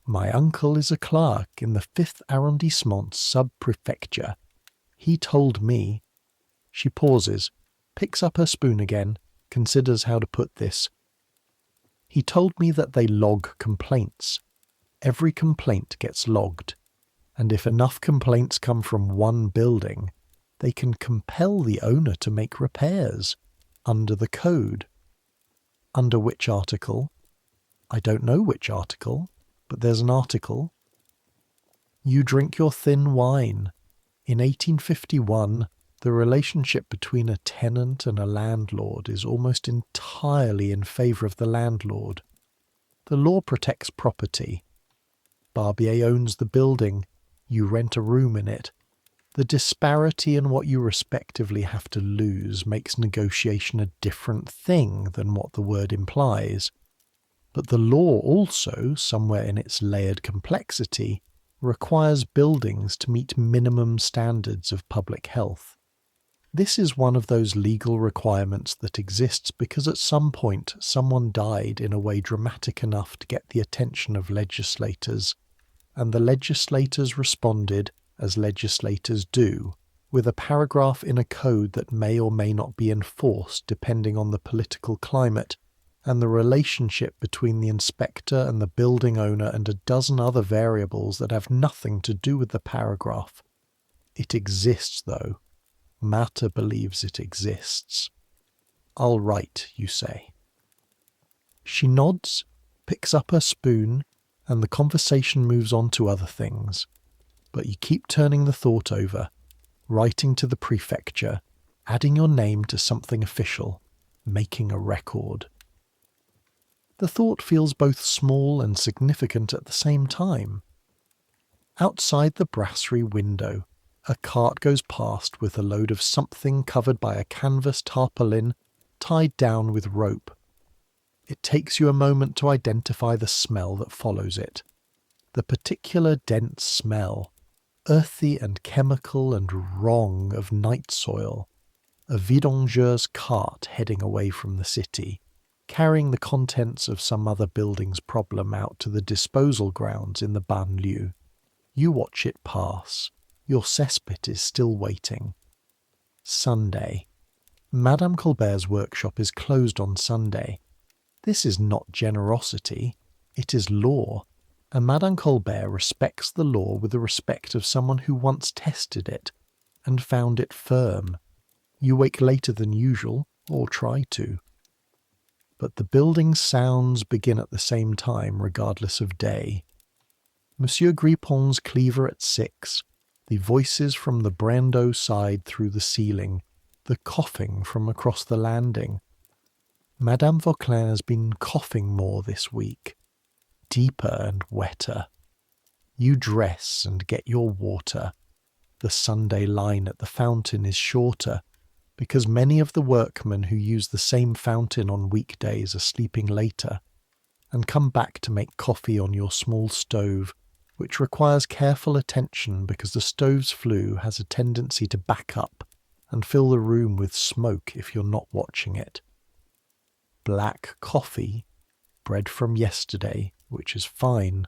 My uncle is a clerk in the 5th arrondissement sub-prefecture. He told me. She pauses, picks up her spoon again, considers how to put this. He told me that they log complaints. Every complaint gets logged, and if enough complaints come from one building, they can compel the owner to make repairs, under the code. Under which article? I don't know which article, but there's an article. You drink your thin wine. In 1851, the relationship between a tenant and a landlord is almost entirely in favour of the landlord. The law protects property. Barbier owns the building. You rent a room in it. The disparity in what you respectively have to lose makes negotiation a different thing than what the word implies. But the law also, somewhere in its layered complexity, requires buildings to meet minimum standards of public health. This is one of those legal requirements that exists because at some point someone died in a way dramatic enough to get the attention of legislators, and the legislators responded, as legislators do, with a paragraph in a code that may or may not be enforced depending on the political climate, and the relationship between the inspector and the building owner and a dozen other variables that have nothing to do with the paragraph. It exists, though. Martha believes it exists. I'll write, you say. She nods, picks up her spoon, and the conversation moves on to other things. But you keep turning the thought over, writing to the prefecture, adding your name to something official, making a record. The thought feels both small and significant at the same time. Outside the brasserie window, a cart goes past with a load of something covered by a canvas tarpaulin tied down with rope. It takes you a moment to identify the smell that follows it. The particular dense smell, earthy and chemical and wrong, of night soil. A vidangeur's cart heading away from the city, carrying the contents of some other building's problem out to the disposal grounds in the banlieue. You watch it pass. Your cesspit is still waiting. Sunday. Madame Colbert's workshop is closed on Sunday. This is not generosity, it is law, and Madame Colbert respects the law with the respect of someone who once tested it and found it firm. You wake later than usual, or try to. But the building's sounds begin at the same time, regardless of day. Monsieur Grippon's cleaver at 6, the voices from the Brando side through the ceiling, the coughing from across the landing. Madame Vauclin has been coughing more this week, deeper and wetter. You dress and get your water. The Sunday line at the fountain is shorter, because many of the workmen who use the same fountain on weekdays are sleeping later, and come back to make coffee on your small stove, which requires careful attention because the stove's flue has a tendency to back up and fill the room with smoke if you're not watching it. Black coffee, bread from yesterday, which is fine.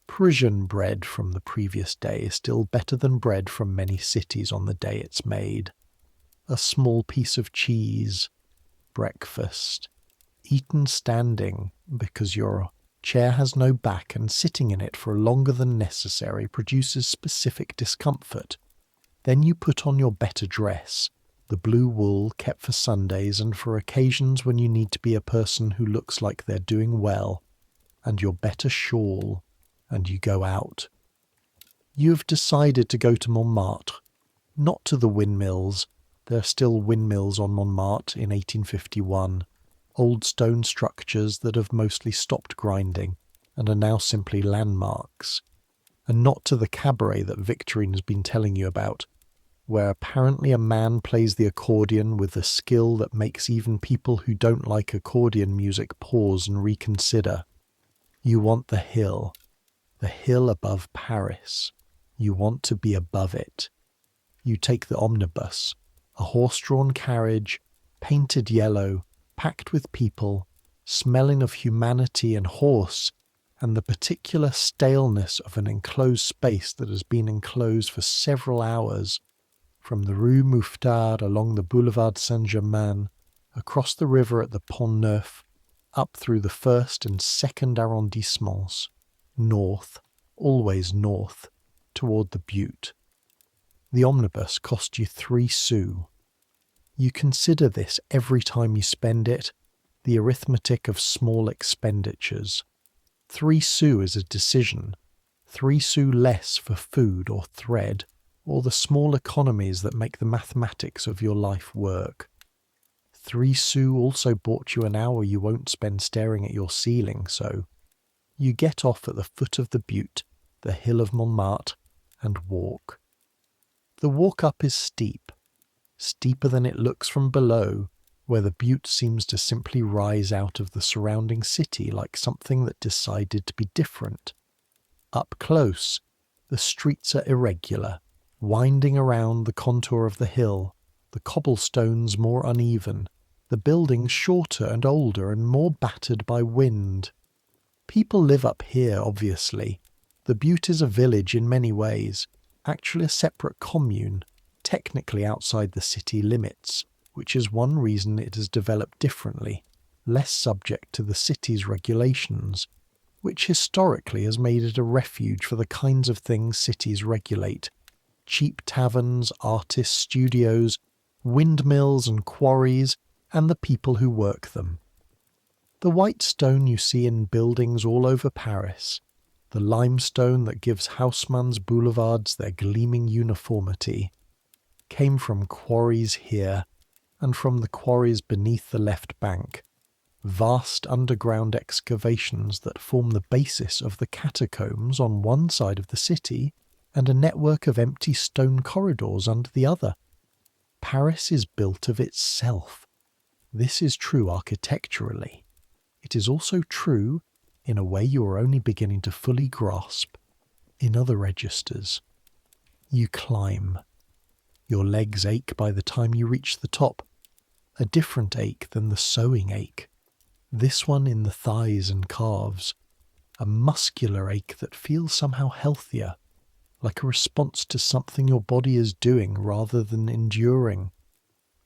Parisian bread from the previous day is still better than bread from many cities on the day it's made. A small piece of cheese. Breakfast. Eaten standing, because your chair has no back and sitting in it for longer than necessary produces specific discomfort. Then you put on your better dress, the blue wool kept for Sundays and for occasions when you need to be a person who looks like they're doing well, and your better shawl, and you go out. You have decided to go to Montmartre, not to the windmills. There are still windmills on Montmartre in 1851, old stone structures that have mostly stopped grinding and are now simply landmarks, and not to the cabaret that Victorine has been telling you about, where apparently a man plays the accordion with a skill that makes even people who don't like accordion music pause and reconsider. You want the hill above Paris. You want to be above it. You take the omnibus, a horse-drawn carriage, painted yellow, packed with people, smelling of humanity and horse, and the particular staleness of an enclosed space that has been enclosed for several hours, from the Rue Mouffetard along the Boulevard Saint-Germain, across the river at the Pont Neuf, up through the first and second arrondissements, north, always north, toward the Butte. The omnibus cost you 3 sous. You consider this every time you spend it, the arithmetic of small expenditures. 3 sous is a decision, 3 sous less for food or thread, or the small economies that make the mathematics of your life work. 3 sous also bought you an hour you won't spend staring at your ceiling, so you get off at the foot of the Butte, the hill of Montmartre, and walk. The walk up is steep, steeper than it looks from below, where the Butte seems to simply rise out of the surrounding city like something that decided to be different. Up close, the streets are irregular, winding around the contour of the hill, the cobblestones more uneven, the buildings shorter and older and more battered by wind. People live up here, obviously. The Butte is a village in many ways, actually a separate commune, technically outside the city limits, which is one reason it has developed differently, less subject to the city's regulations, which historically has made it a refuge for the kinds of things cities regulate: cheap taverns, artists' studios, windmills and quarries, and the people who work them. The white stone you see in buildings all over Paris, The limestone that gives Haussmann's boulevards their gleaming uniformity came from quarries here and from the quarries beneath the left bank, vast underground excavations that form the basis of the catacombs on one side of the city and a network of empty stone corridors under the other. Paris is built of itself. This is true architecturally. It is also true, in a way you are only beginning to fully grasp, in other registers. You climb. Your legs ache by the time you reach the top, a different ache than the sewing ache. This one in the thighs and calves, a muscular ache that feels somehow healthier, like a response to something your body is doing rather than enduring.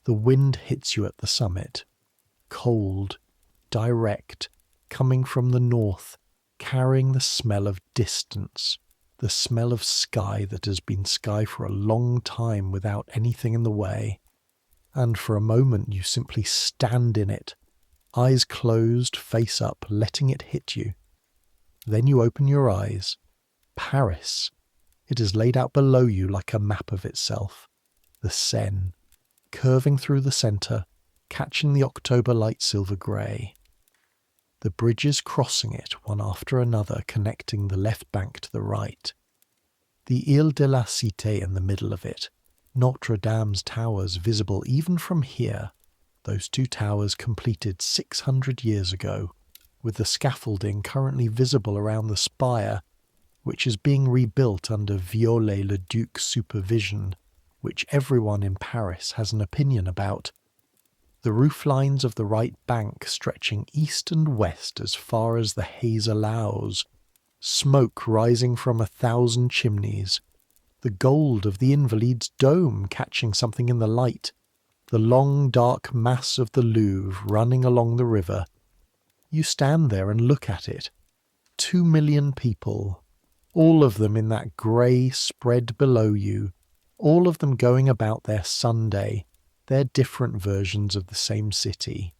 The wind hits you at the summit, cold, direct, coming from the north, carrying the smell of distance, the smell of sky that has been sky for a long time without anything in the way. And for a moment you simply stand in it, eyes closed, face up, letting it hit you. Then you open your eyes. Paris. It is laid out below you like a map of itself. The Seine, curving through the centre, catching the October light silver grey. The bridges crossing it one after another, connecting the left bank to the right. The Ile de la Cité in the middle of it, Notre Dame's towers visible even from here, those two towers completed 600 years ago, with the scaffolding currently visible around the spire, which is being rebuilt under Viollet-le-Duc's supervision, which everyone in Paris has an opinion about. The roof lines of the right bank stretching east and west as far as the haze allows, smoke rising from 1,000 chimneys, the gold of the Invalides' dome catching something in the light, the long dark mass of the Louvre running along the river. You stand there and look at it. 2 million people, all of them in that grey spread below you, all of them going about their Sunday, their different versions of the same city.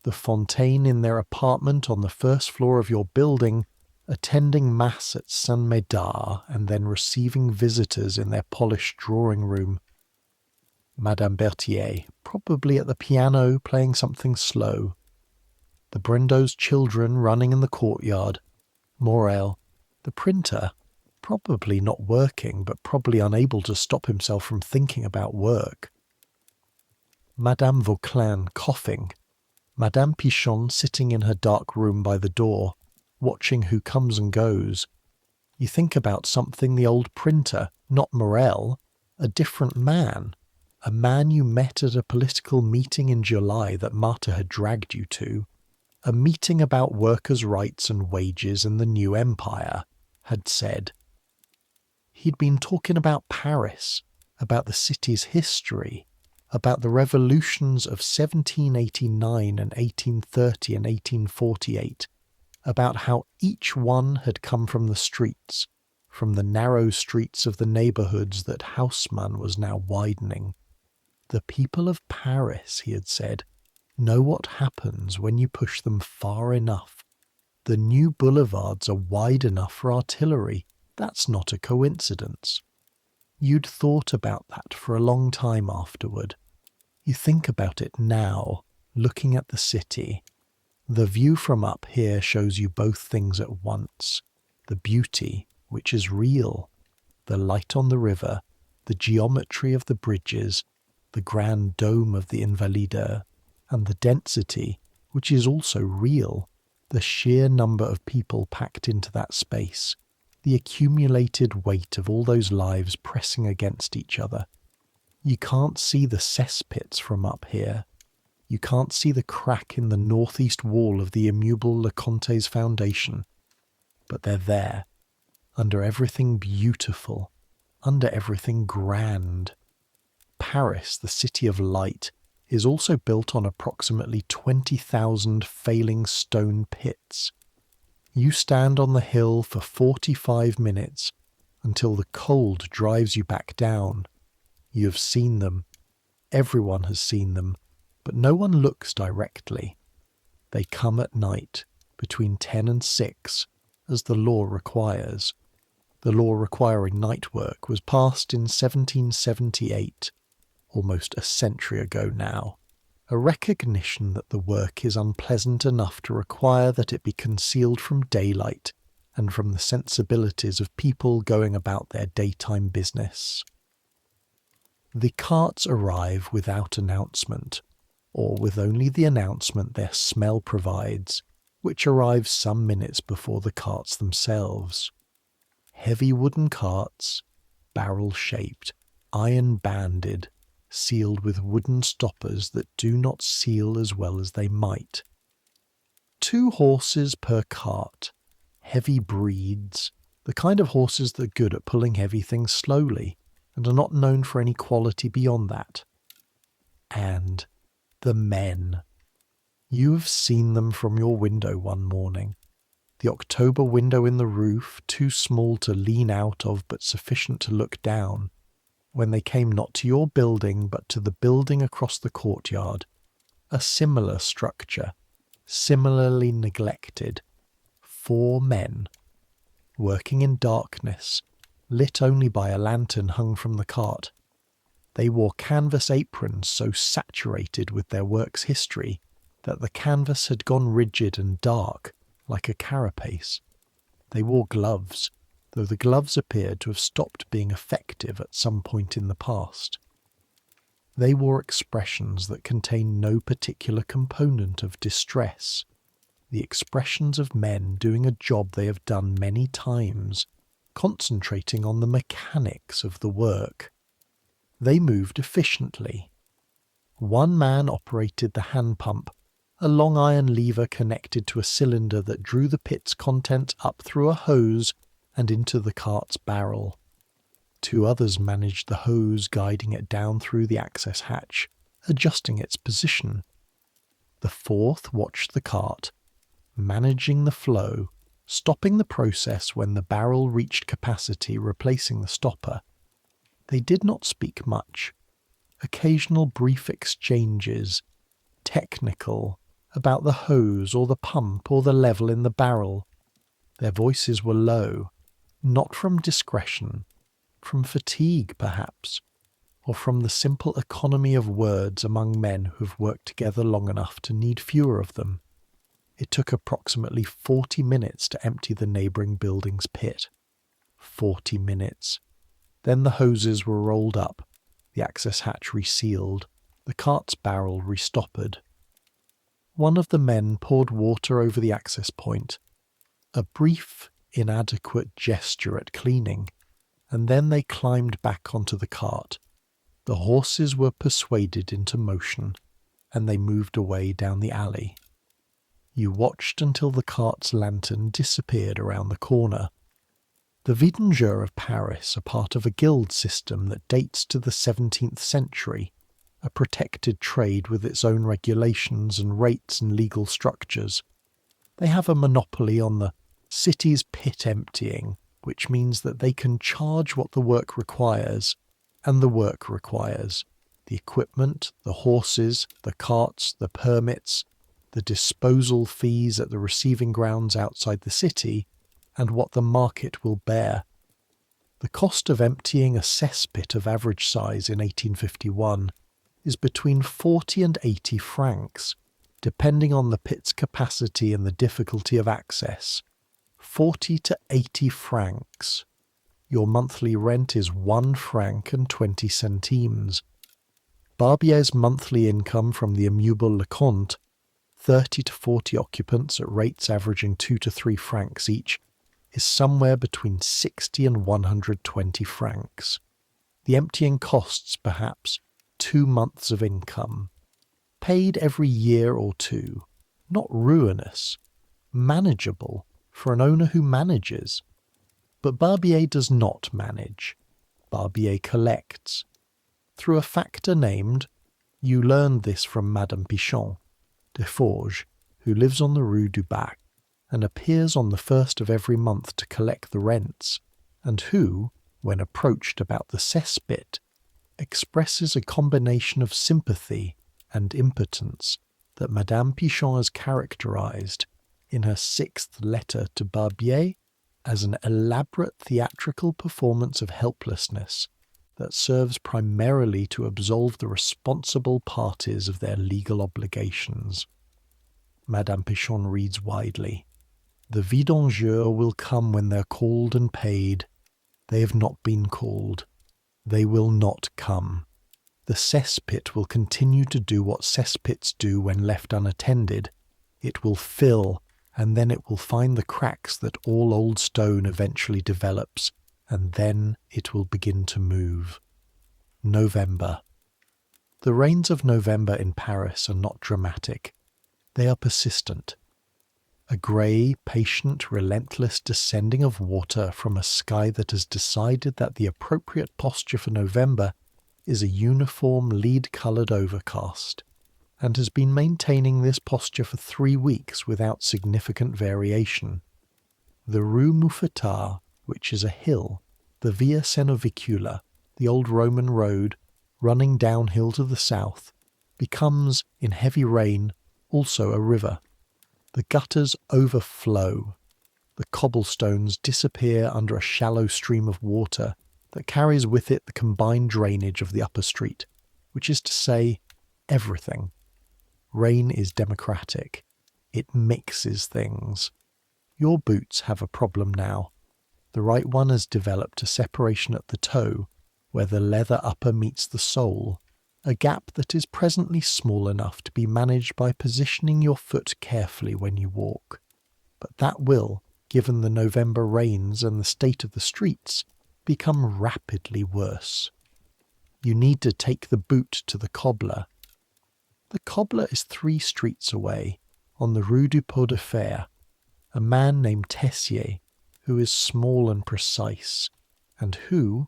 The fontaine in their apartment on the first floor of your building, attending mass at Saint-Médard and then receiving visitors in their polished drawing room. Madame Berthier, probably at the piano playing something slow. The Brendo's children running in the courtyard. Morel, the printer, probably not working but probably unable to stop himself from thinking about work. Madame Vauclin coughing. Madame Pichon sitting in her dark room by the door, watching who comes and goes. You think about something the old printer, not Morel, a different man, a man you met at a political meeting in July that Martha had dragged you to, a meeting about workers' rights and wages and the new empire, had said. He'd been talking about Paris, about the city's history, about the revolutions of 1789 and 1830 and 1848, about how each one had come from the streets, from the narrow streets of the neighbourhoods that Haussmann was now widening. The people of Paris, he had said, know what happens when you push them far enough. The new boulevards are wide enough for artillery. That's not a coincidence. You'd thought about that for a long time afterward. You think about it now, looking at the city. The view from up here shows you both things at once. The beauty, which is real, the light on the river, the geometry of the bridges, the grand dome of the Invalides, and the density, which is also real, the sheer number of people packed into that space, the accumulated weight of all those lives pressing against each other. You can't see the cesspits from up here. You can't see the crack in the northeast wall of the immutable Leconte's foundation. But they're there, under everything beautiful, under everything grand. Paris, the city of light, is also built on approximately 20,000 failing stone pits. You stand on the hill for 45 minutes until the cold drives you back down. You have seen them. Everyone has seen them, but no one looks directly. They come at night, between 10 and 6, as the law requires. The law requiring night work was passed in 1778, almost a century ago now, a recognition that the work is unpleasant enough to require that it be concealed from daylight and from the sensibilities of people going about their daytime business. The carts arrive without announcement, or with only the announcement their smell provides, which arrives some minutes before the carts themselves. Heavy wooden carts, barrel-shaped, iron-banded, sealed with wooden stoppers that do not seal as well as they might. 2 horses per cart, heavy breeds, the kind of horses that are good at pulling heavy things slowly and are not known for any quality beyond that. And the men. You have seen them from your window one morning. The October window in the roof, too small to lean out of but sufficient to look down, when they came not to your building but to the building across the courtyard, a similar structure, similarly neglected. 4 men, working in darkness, lit only by a lantern hung from the cart. They wore canvas aprons so saturated with their work's history that the canvas had gone rigid and dark, like a carapace. They wore gloves, though the gloves appeared to have stopped being effective at some point in the past. They wore expressions that contained no particular component of distress, the expressions of men doing a job they have done many times, concentrating on the mechanics of the work. They moved efficiently. 1 man operated the hand pump, a long iron lever connected to a cylinder that drew the pit's content up through a hose and into the cart's barrel. 2 others managed the hose, guiding it down through the access hatch, adjusting its position. The 4th watched the cart, managing the flow, stopping the process when the barrel reached capacity, replacing the stopper. They did not speak much. Occasional brief exchanges, technical, about the hose or the pump or the level in the barrel. Their voices were low, not from discretion, from fatigue perhaps, or from the simple economy of words among men who have worked together long enough to need fewer of them. It took approximately 40 minutes to empty the neighbouring building's pit. 40 minutes. Then the hoses were rolled up, the access hatch resealed, the cart's barrel restoppered. One of the men poured water over the access point, a brief, inadequate gesture at cleaning, and then they climbed back onto the cart. The horses were persuaded into motion, and they moved away down the alley. You watched until the cart's lantern disappeared around the corner. The vidangeurs of Paris are part of a guild system that dates to the 17th century, a protected trade with its own regulations and rates and legal structures. They have a monopoly on the city's pit emptying, which means that they can charge what the work requires, and the work requires. The equipment, the horses, the carts, the permits, the disposal fees at the receiving grounds outside the city, and what the market will bear. The cost of emptying a cesspit of average size in 1851 is between 40 and 80 francs, depending on the pit's capacity and the difficulty of access. 40 to 80 francs. Your monthly rent is 1 franc and 20 centimes. Barbier's monthly income from the immeuble Leconte, 30 to 40 occupants at rates averaging 2 to 3 francs each, is somewhere between 60 and 120 francs. The emptying costs, perhaps, 2 months of income. Paid every year or 2. Not ruinous. Manageable for an owner who manages. But Barbier does not manage. Barbier collects. Through a factor named, you learned this from Madame Pichon, de Forges, who lives on the Rue du Bac, and appears on the 1st of every month to collect the rents, and who, when approached about the cesspit, expresses a combination of sympathy and impotence that Madame Pichon has characterized, in her 6th letter to Barbier as an elaborate theatrical performance of helplessness that serves primarily to absolve the responsible parties of their legal obligations. Madame Pichon reads widely. The vidangeurs will come when they're called and paid. They have not been called. They will not come. The cesspit will continue to do what cesspits do when left unattended. It will fill, and then it will find the cracks that all old stone eventually develops, and then it will begin to move. November. The rains of November in Paris are not dramatic. They are persistent. A grey, patient, relentless descending of water from a sky that has decided that the appropriate posture for November is a uniform lead-coloured overcast, and has been maintaining this posture for 3 weeks without significant variation. The Rue Mouffetard, which is a hill, the Via Senovicula, the old Roman road, running downhill to the south, becomes, in heavy rain, also a river. The gutters overflow. The cobblestones disappear under a shallow stream of water that carries with it the combined drainage of the upper street, which is to say, everything. Rain is democratic. It mixes things. Your boots have a problem now. The right one has developed a separation at the toe, where the leather upper meets the sole, a gap that is presently small enough to be managed by positioning your foot carefully when you walk. But that will, given the November rains and the state of the streets, become rapidly worse. You need to take the boot to the cobbler. The cobbler is 3 streets away, on the Rue du Pot de Fer, a man named Tessier, who is small and precise, and who,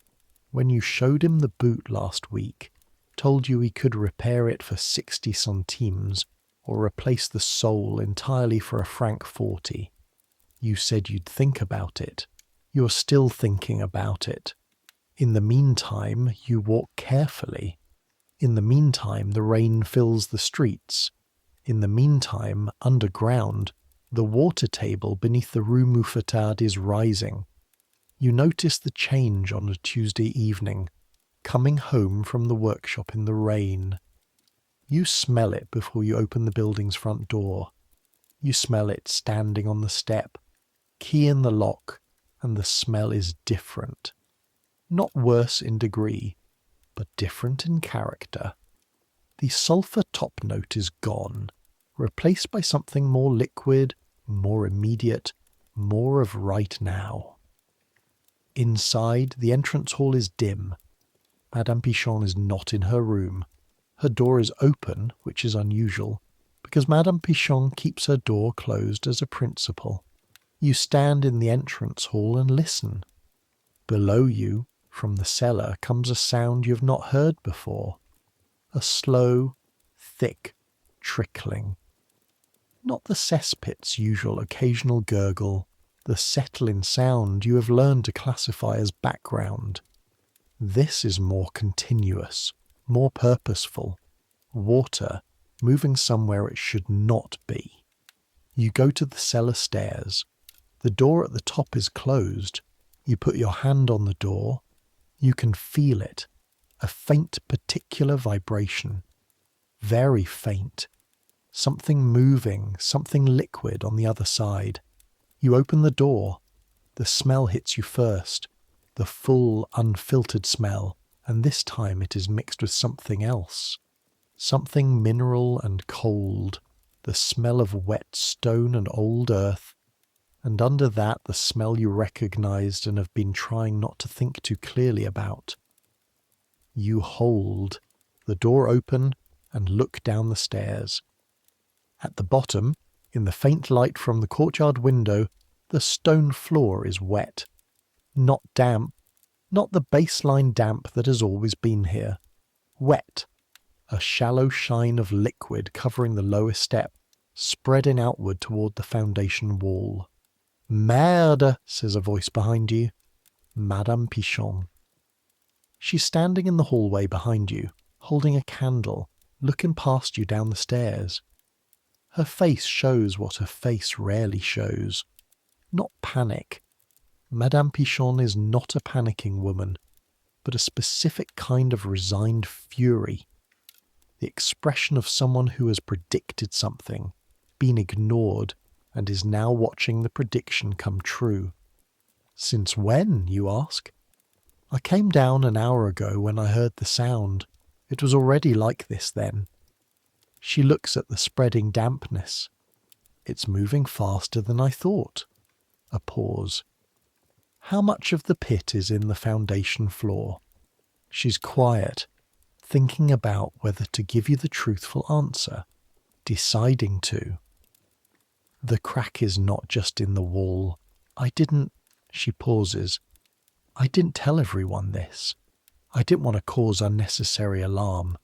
when you showed him the boot last week, told you he could repair it for 60 centimes, or replace the sole entirely for £1.40. You said you'd think about it. You're still thinking about it. In the meantime, you walk carefully. In the meantime, the rain fills the streets. In the meantime, underground, the water table beneath the Rue Mouffetard is rising. You notice the change on a Tuesday evening, coming home from the workshop in the rain. You smell it before you open the building's front door. You smell it standing on the step, key in the lock, and the smell is different. Not worse in degree, but different in character. The sulphur top note is gone, replaced by something more liquid, more immediate, more of right now. Inside, the entrance hall is dim. Madame Pichon is not in her room. Her door is open, which is unusual, because Madame Pichon keeps her door closed as a principle. You stand in the entrance hall and listen. Below you, from the cellar, comes a sound you have not heard before. A slow, thick trickling. Not the cesspit's usual occasional gurgle, the settling sound you have learned to classify as background. This is more continuous, more purposeful. Water moving somewhere it should not be. You go to the cellar stairs. The door at the top is closed. You put your hand on the door. You can feel it, a faint particular vibration. Very faint. Something moving, something liquid on the other side. You open the door. The smell hits you first, the full, unfiltered smell, and this time it is mixed with something else. Something mineral and cold, the smell of wet stone and old earth, and under that the smell you recognized and have been trying not to think too clearly about. You hold, the door open, and look down the stairs. At the bottom, in the faint light from the courtyard window, the stone floor is wet. Not damp, not the baseline damp that has always been here. Wet, a shallow shine of liquid covering the lower step, spreading outward toward the foundation wall. Merde, says a voice behind you. Madame Pichon. She's standing in the hallway behind you, holding a candle, looking past you down the stairs. Her face shows what her face rarely shows. Not panic. Madame Pichon is not a panicking woman, but a specific kind of resigned fury. The expression of someone who has predicted something, been ignored, and is now watching the prediction come true. Since when, you ask? I came down an hour ago when I heard the sound. It was already like this then. She looks at the spreading dampness. It's moving faster than I thought. A pause. How much of the pit is in the foundation floor? She's quiet, thinking about whether to give you the truthful answer, deciding to. The crack is not just in the wall. She pauses. I didn't tell everyone this. I didn't want to cause unnecessary alarm.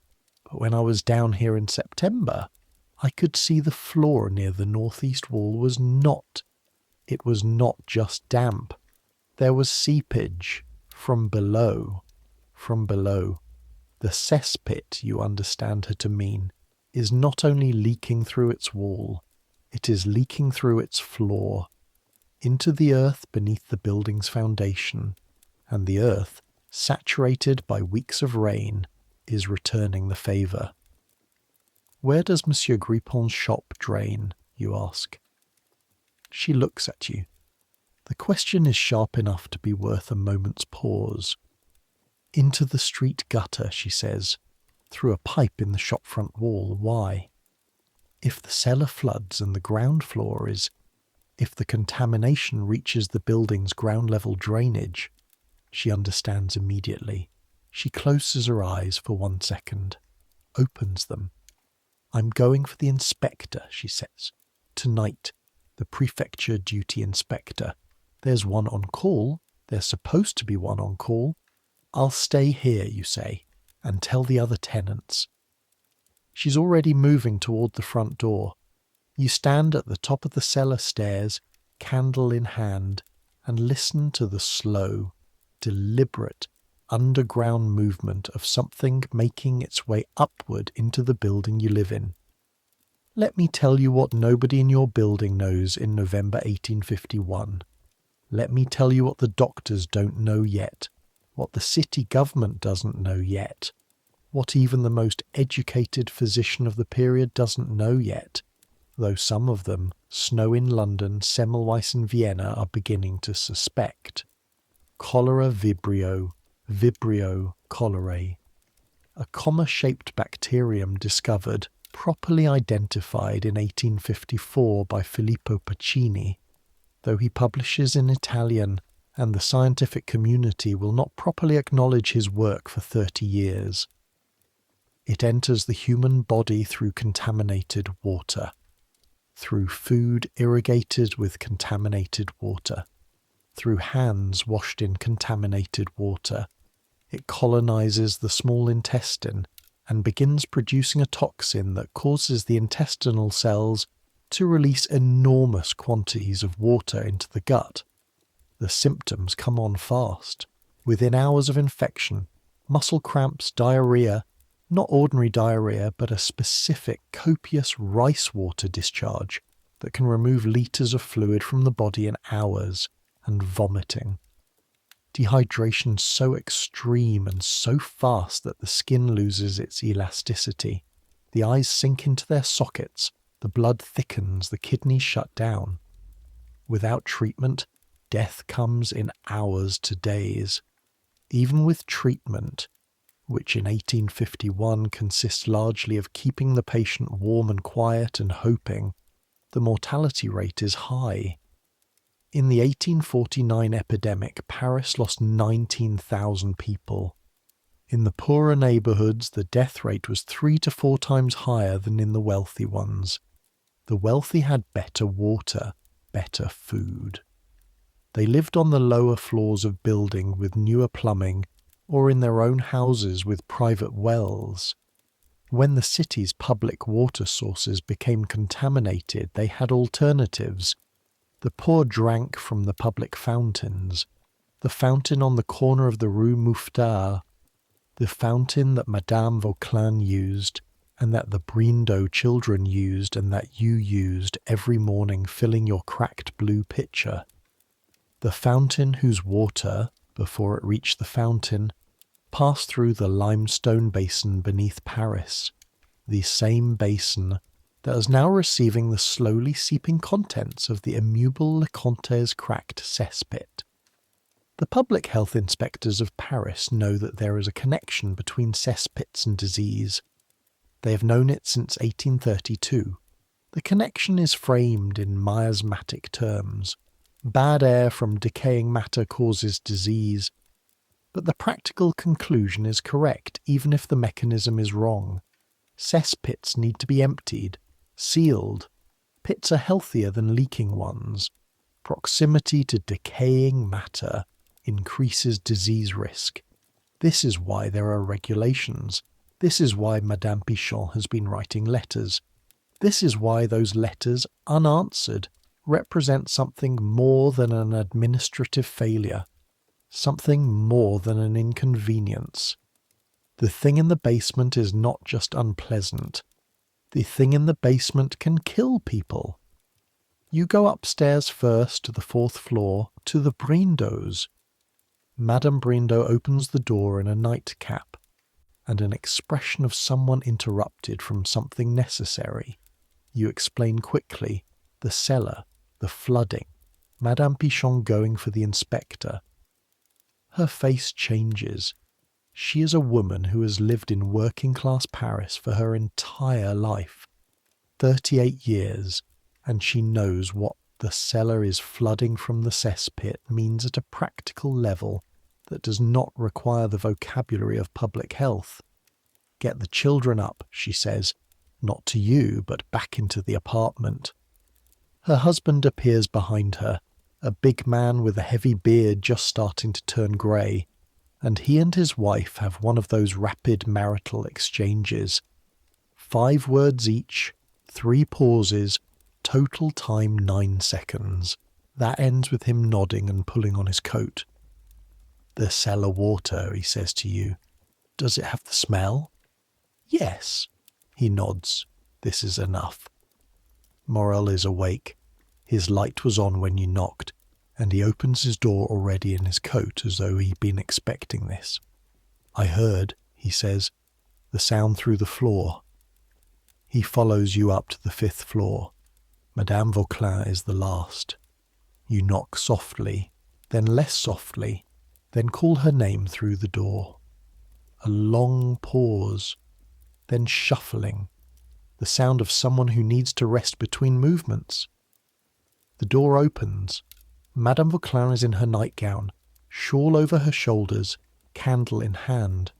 But when I was down here in September, I could see the floor near the northeast wall was not. It was not just damp. There was seepage from below. From below. The cesspit, you understand her to mean, is not only leaking through its wall, it is leaking through its floor, into the earth beneath the building's foundation, and the earth, saturated by weeks of rain, is returning the favour. Where does Monsieur Grippon's shop drain, you ask? She looks at you. The question is sharp enough to be worth a moment's pause. Into the street gutter, she says, through a pipe in the shop front wall. Why? If the cellar floods and the ground floor is, if the contamination reaches the building's ground level drainage, she understands immediately. She closes her eyes for 1 second, opens them. I'm going for the inspector, she says. Tonight, the prefecture duty inspector. There's one on call. There's supposed to be one on call. I'll stay here, you say, and tell the other tenants. She's already moving toward the front door. You stand at the top of the cellar stairs, candle in hand, and listen to the slow, deliberate, underground movement of something making its way upward into the building you live in. Let me tell you what nobody in your building knows in November 1851. Let me tell you what the doctors don't know yet, what the city government doesn't know yet, what even the most educated physician of the period doesn't know yet, though some of them, Snow in London, Semmelweis in Vienna, are beginning to suspect. Cholera vibrio cholerae. A comma-shaped bacterium discovered, properly identified in 1854 by Filippo Pacini, though he publishes in Italian and the scientific community will not properly acknowledge his work for 30 years. It enters the human body through contaminated water, through food irrigated with contaminated water, through hands washed in contaminated water. It colonizes the small intestine and begins producing a toxin that causes the intestinal cells to release enormous quantities of water into the gut. The symptoms come on fast. Within hours of infection, muscle cramps, diarrhea, not ordinary diarrhea, but a specific copious rice water discharge that can remove litres of fluid from the body in hours, and vomiting. Dehydration so extreme and so fast that the skin loses its elasticity. The eyes sink into their sockets, the blood thickens, the kidneys shut down. Without treatment, death comes in hours to days. Even with treatment, which in 1851 consists largely of keeping the patient warm and quiet and hoping, the mortality rate is high. In the 1849 epidemic, Paris lost 19,000 people. In the poorer neighbourhoods, the death rate was 3 to 4 times higher than in the wealthy ones. The wealthy had better water, better food. They lived on the lower floors of building with newer plumbing, or in their own houses with private wells. When the city's public water sources became contaminated, they had alternatives. The poor drank from the public fountains, the fountain on the corner of the Rue Mouffetard, the fountain that Madame Vauquelin used, and that the Brindo children used and that you used every morning filling your cracked blue pitcher. The fountain whose water, before it reached the fountain, passed through the limestone basin beneath Paris, the same basin that is now receiving the slowly seeping contents of the immutable Leconte's cracked cesspit. The public health inspectors of Paris know that there is a connection between cesspits and disease. They have known it since 1832. The connection is framed in miasmatic terms. Bad air from decaying matter causes disease. But the practical conclusion is correct, even if the mechanism is wrong. Cesspits need to be emptied, sealed. Pits are healthier than leaking ones. Proximity to decaying matter increases disease risk. This is why there are regulations. This is why Madame Pichon has been writing letters. This is why those letters, unanswered, represent something more than an administrative failure, something more than an inconvenience. The thing in the basement is not just unpleasant. The thing in the basement can kill people. You go upstairs first to the 4th floor, to the Brindos. Madame Brindo opens the door in a nightcap, and an expression of someone interrupted from something necessary. You explain quickly, the cellar, the flooding, Madame Pichon going for the inspector. Her face changes. She is a woman who has lived in working-class Paris for her entire life, 38 years, and she knows what the cellar is flooding from the cesspit means at a practical level that does not require the vocabulary of public health. Get the children up, she says, not to you, but back into the apartment. Her husband appears behind her, a big man with a heavy beard just starting to turn grey, and he and his wife have one of those rapid marital exchanges. 5 words each, 3 pauses, total time 9 seconds. That ends with him nodding and pulling on his coat. The cellar water, he says to you. Does it have the smell? Yes. He nods. This is enough. Morel is awake. His light was on when you knocked, and he opens his door already in his coat as though he'd been expecting this. I heard, he says, the sound through the floor. He follows you up to the 5th floor. Madame Vauclin is the last. You knock softly, then less softly, then call her name through the door. A long pause, then shuffling, the sound of someone who needs to rest between movements. The door opens. Madame Vauclin is in her nightgown, shawl over her shoulders, candle in hand.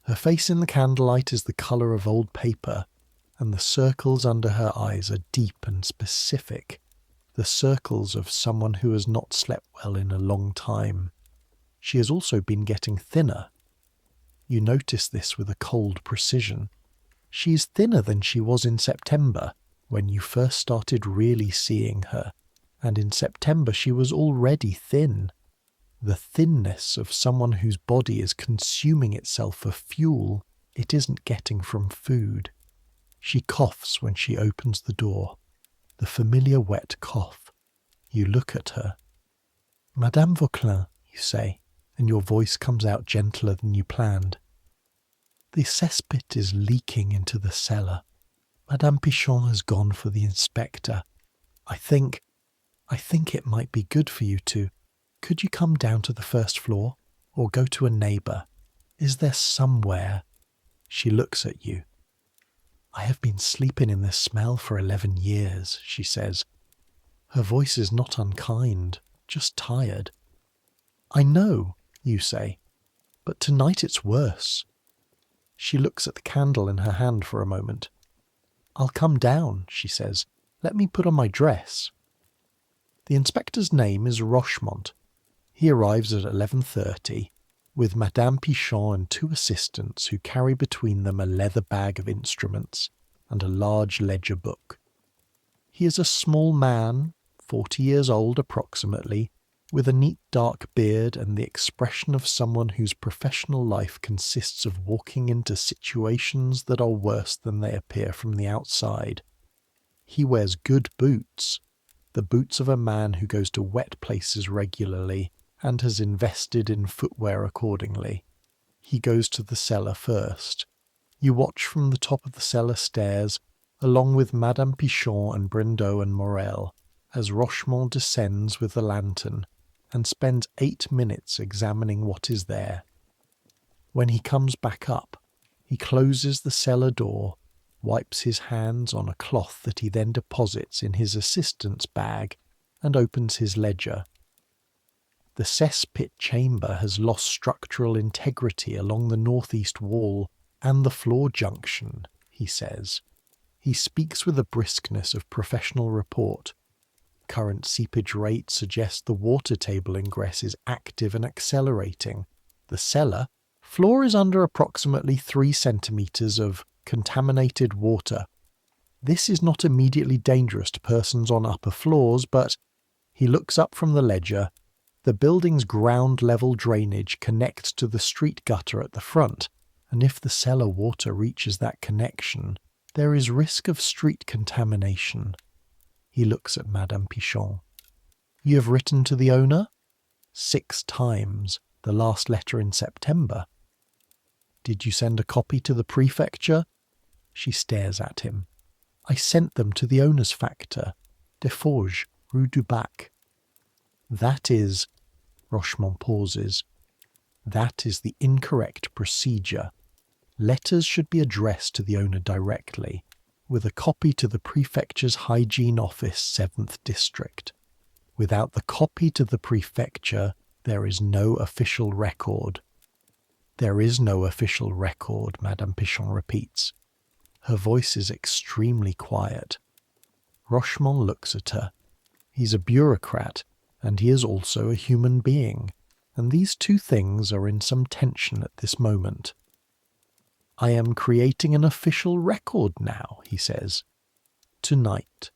Her face in the candlelight is the colour of old paper, and the circles under her eyes are deep and specific, the circles of someone who has not slept well in a long time. She has also been getting thinner. You notice this with a cold precision. She is thinner than she was in September, when you first started really seeing her, and in September she was already thin. The thinness of someone whose body is consuming itself for fuel it isn't getting from food. She coughs when she opens the door, the familiar wet cough. You look at her. Madame Vauclin, you say, and your voice comes out gentler than you planned. The cesspit is leaking into the cellar. Madame Pichon has gone for the inspector. I think it might be good for you to. Could you come down to the 1st floor, or go to a neighbour? Is there somewhere? She looks at you. I have been sleeping in this smell for 11 years, she says. Her voice is not unkind, just tired. I know, you say, but tonight it's worse. She looks at the candle in her hand for a moment. I'll come down, she says. Let me put on my dress. The inspector's name is Rochemont. He arrives at 11:30 with Madame Pichon and 2 assistants who carry between them a leather bag of instruments and a large ledger book. He is a small man, 40 years old approximately, with a neat dark beard and the expression of someone whose professional life consists of walking into situations that are worse than they appear from the outside. He wears good boots, the boots of a man who goes to wet places regularly and has invested in footwear accordingly. He goes to the cellar first. You watch from the top of the cellar stairs, along with Madame Pichon and Brindot and Morel, as Rochemont descends with the lantern and spends 8 minutes examining what is there. When he comes back up, he closes the cellar door, wipes his hands on a cloth that he then deposits in his assistant's bag, and opens his ledger. The cesspit chamber has lost structural integrity along the northeast wall and the floor junction, he says. He speaks with a briskness of professional report. Current seepage rate suggests the water table ingress is active and accelerating. The cellar floor is under approximately 3 centimetres of contaminated water. This is not immediately dangerous to persons on upper floors, but he looks up from the ledger. The building's ground-level drainage connects to the street gutter at the front, and if the cellar water reaches that connection, there is risk of street contamination. He looks at Madame Pichon. You have written to the owner? 6 times, the last letter in September. Did you send a copy to the prefecture? She stares at him. I sent them to the owner's factor, Deforges, Rue du Bac. That is, Rochemont pauses, that is the incorrect procedure. Letters should be addressed to the owner directly, with a copy to the prefecture's hygiene office, 7th district. Without the copy to the prefecture, there is no official record. There is no official record, Madame Pichon repeats. Her voice is extremely quiet. Rochemont looks at her. He's a bureaucrat, and he is also a human being, and these two things are in some tension at this moment. I am creating an official record now, he says. Tonight,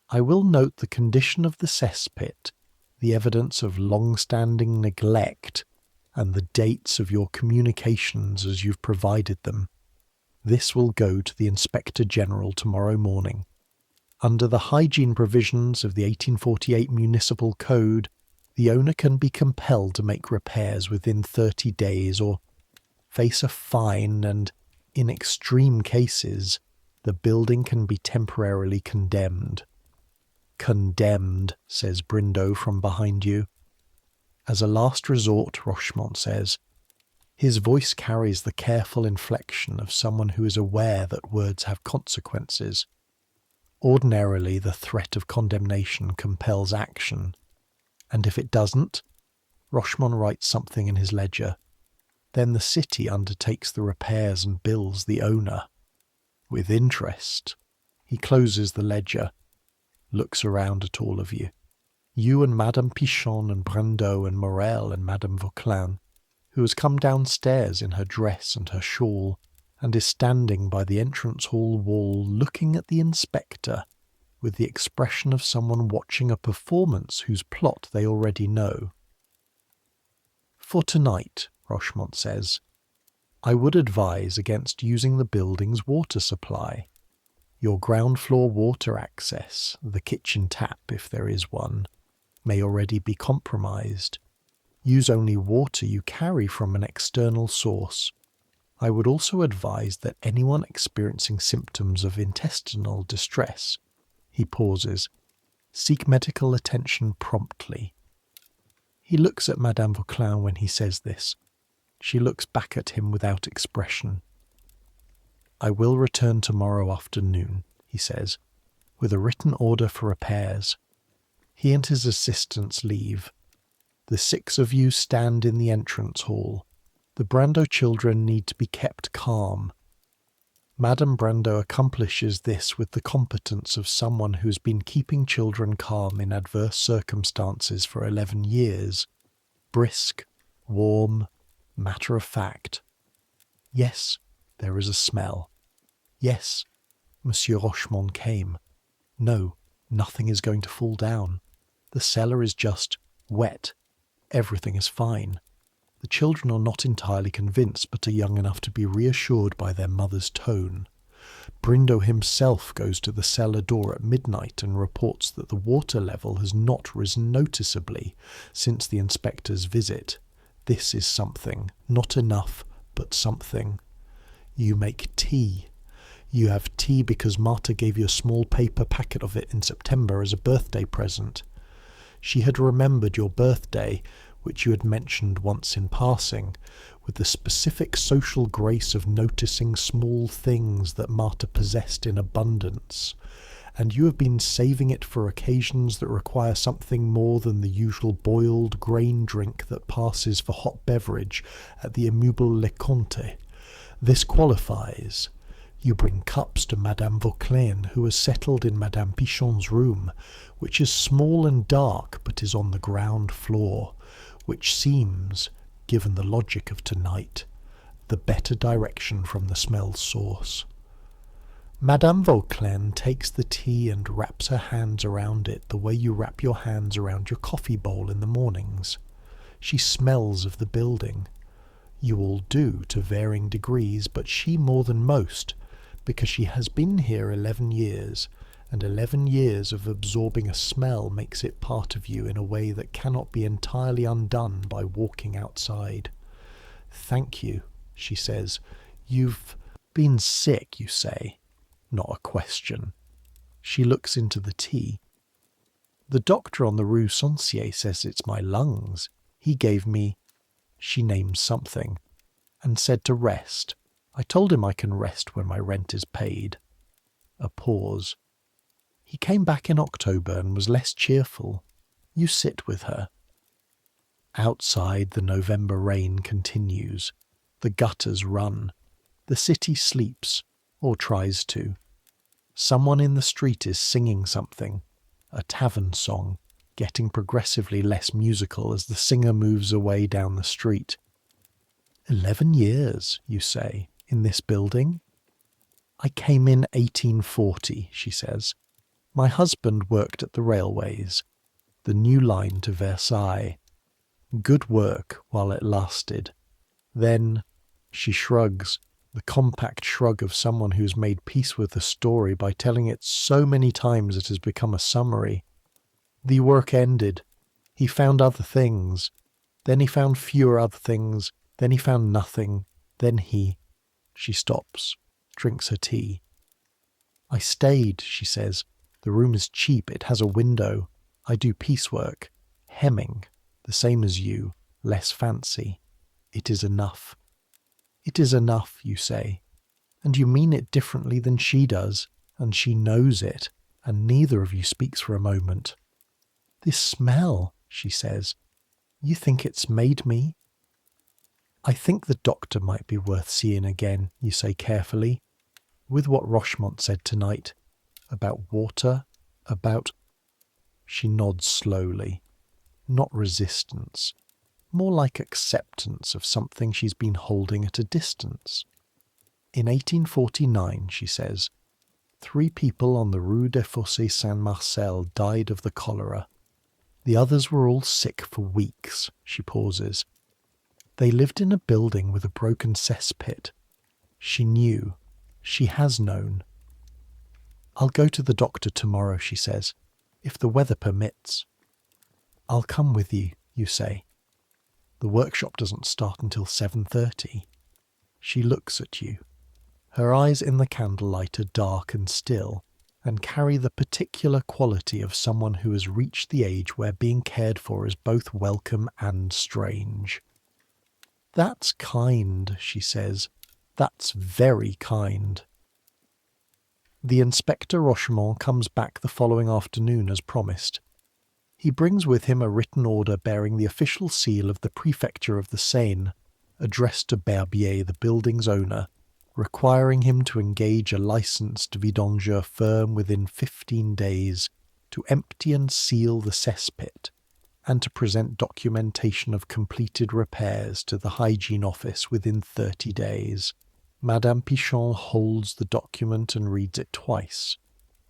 I will note the condition of the cesspit, the evidence of long-standing neglect, and the dates of your communications as you've provided them. This will go to the Inspector General tomorrow morning. Under the hygiene provisions of the 1848 Municipal Code, the owner can be compelled to make repairs within 30 days or face a fine, and, in extreme cases, the building can be temporarily condemned. Condemned, says Brindot from behind you. As a last resort, Rochemont says. His voice carries the careful inflection of someone who is aware that words have consequences. Ordinarily, the threat of condemnation compels action. And if it doesn't, Rochemont writes something in his ledger. Then the city undertakes the repairs and bills the owner. With interest. He closes the ledger, looks around at all of you. You and Madame Pichon and Brindot and Morel and Madame Vauquelin, who has come downstairs in her dress and her shawl, and is standing by the entrance hall wall looking at the inspector, with the expression of someone watching a performance whose plot they already know. For tonight, Rochemont says, I would advise against using the building's water supply. Your ground floor water access, the kitchen tap if there is one, may already be compromised. Use only water you carry from an external source. I would also advise that anyone experiencing symptoms of intestinal distress, he pauses, seek medical attention promptly. He looks at Madame Vauquelin when he says this. She looks back at him without expression. I will return tomorrow afternoon, he says, with a written order for repairs. He and his assistants leave. The 6 of you stand in the entrance hall. The Brindot children need to be kept calm. Madame Brindot accomplishes this with the competence of someone who's been keeping children calm in adverse circumstances for 11 years. Brisk, warm, matter of fact. Yes, there is a smell. Yes, Monsieur Rochemont came. No, nothing is going to fall down. The cellar is just Wet. Everything is fine. The children are not entirely convinced, but are young enough to be reassured by their mother's tone. Brindo himself goes to the cellar door at midnight and reports that the water level has not risen noticeably since the inspector's visit. This is something. Not enough, but something. You make tea. You have tea because Marta gave you a small paper packet of it in September as a birthday present. She had remembered your birthday, which you had mentioned once in passing, with the specific social grace of noticing small things that Marta possessed in abundance, and you have been saving it for occasions that require something more than the usual boiled grain drink that passes for hot beverage at the Immeuble Le Comte. This qualifies. You bring cups to Madame Vauclain, who has settled in Madame Pichon's room, which is small and dark but is on the ground floor, which seems, given the logic of tonight, the better direction from the smell source. Madame Vauclain takes the tea and wraps her hands around it the way you wrap your hands around your coffee bowl in the mornings. She smells of the building. You all do to varying degrees, but she more than most, because she has been here 11 years, and 11 years of absorbing a smell makes it part of you in a way that cannot be entirely undone by walking outside. "Thank you," she says. "You've been sick, you say." Not a question. She looks into the tea. "The doctor on the Rue Censier says it's my lungs. He gave me—" She names something, and said to rest. "I told him I can rest when my rent is paid." A pause. "He came back in October and was less cheerful. You sit with her." Outside, the November rain continues. The gutters run. The city sleeps, or tries to. Someone in the street is singing something, a tavern song, getting progressively less musical as the singer moves away down the street. 11 years, you say, in this building?" "I came in 1840, she says. "My husband worked at the railways, the new line to Versailles. Good work while it lasted. Then," she shrugs, the compact shrug of someone who's made peace with the story by telling it so many times it has become a summary. "The work ended. He found other things. Then he found fewer other things. Then he found nothing. Then he—" She stops, drinks her tea. "I stayed," she says. "The room is cheap. It has a window. I do piecework. Hemming. The same as you. Less fancy. It is enough." "It is enough," you say. And you mean it differently than she does, and she knows it, and neither of you speaks for a moment. "This smell," she says. "You think it's made me?" "I think the doctor might be worth seeing again," you say carefully, "with what Rochemont said tonight. About water, about—" She nods slowly. Not resistance. More like acceptance of something she's been holding at a distance. "In 1849, she says, 3 people on the Rue des Fossés Saint-Marcel died of the cholera. The others were all sick for weeks." She pauses. "They lived in a building with a broken cesspit. She knew. She has known. I'll go to the doctor tomorrow," she says, "if the weather permits." "I'll come with you," you say. The workshop doesn't start until 7:30. She looks at you. Her eyes in the candlelight are dark and still, and carry the particular quality of someone who has reached the age where being cared for is both welcome and strange. "That's kind," she says. "That's very kind." The Inspector Rochemont comes back the following afternoon as promised. He brings with him a written order bearing the official seal of the Prefecture of the Seine, addressed to Berbier, the building's owner, requiring him to engage a licensed vidangeur firm within 15 days to empty and seal the cesspit, and to present documentation of completed repairs to the hygiene office within 30 days. Madame Pichon holds the document and reads it twice.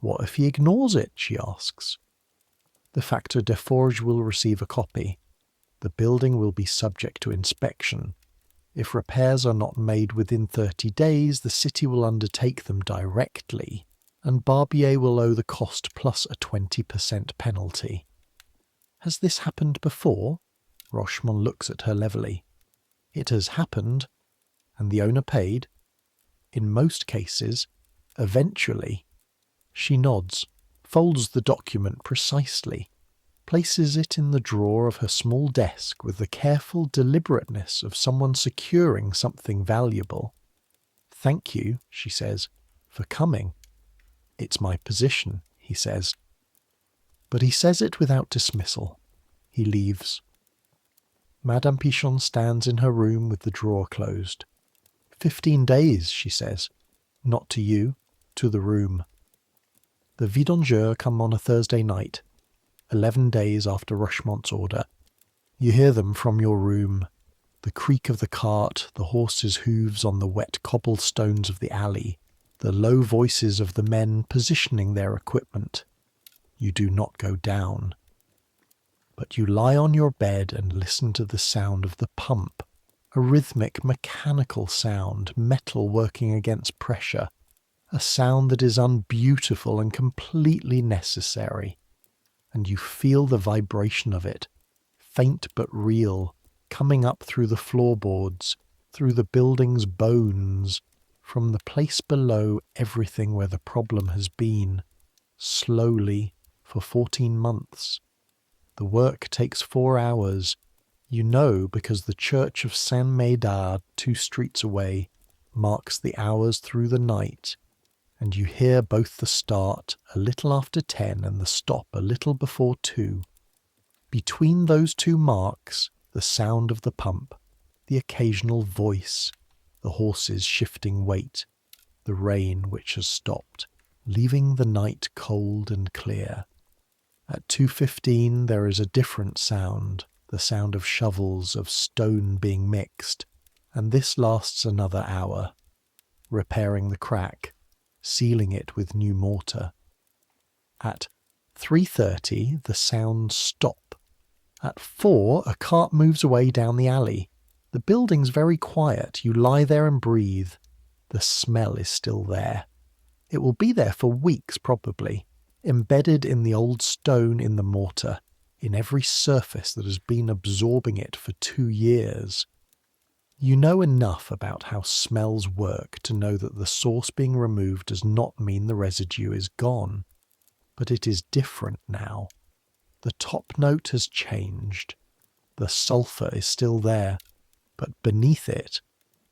What if he ignores it, she asks. The facteur de forge will receive a copy. The building will be subject to inspection. If repairs are not made within 30 days, the city will undertake them directly, and Barbier will owe the cost plus a 20% penalty. Has this happened before? Rochemont looks at her levelly. It has happened, and the owner paid. In most cases, eventually. She nods, folds the document precisely, places it in the drawer of her small desk with the careful deliberateness of someone securing something valuable. "Thank you," she says, "for coming." "It's my position," he says. But he says it without dismissal. He leaves. Madame Pichon stands in her room with the drawer closed. 15 days, she says. Not to you, to the room. The vidangeurs come on a Thursday night, 11 days after Rochemont's order. You hear them from your room, the creak of the cart, the horses' hooves on the wet cobblestones of the alley, the low voices of the men positioning their equipment. You do not go down. But you lie on your bed and listen to the sound of the pump, a rhythmic, mechanical sound, metal working against pressure, a sound that is unbeautiful and completely necessary. And you feel the vibration of it, faint but real, coming up through the floorboards, through the building's bones, from the place below everything where the problem has been, slowly, for 14 months. The work takes 4 hours. You know because the church of Saint-Médard, 2 streets away, marks the hours through the night, and you hear both the start a little after 10 and the stop a little before 2. Between those 2 marks, the sound of the pump, the occasional voice, the horses shifting weight, the rain which has stopped, leaving the night cold and clear. At 2:15 there is a different sound, the sound of shovels, of stone being mixed, and this lasts another hour, repairing the crack, sealing it with new mortar. At 3:30 the sounds stop. At 4 a cart moves away down the alley. The building's very quiet. You lie there and breathe. The smell is still there. It will be there for weeks probably, embedded in the old stone in the mortar, in every surface that has been absorbing it for 2 years. You know enough about how smells work to know that the source being removed does not mean the residue is gone. But it is different now. The top note has changed. The sulphur is still there, but beneath it,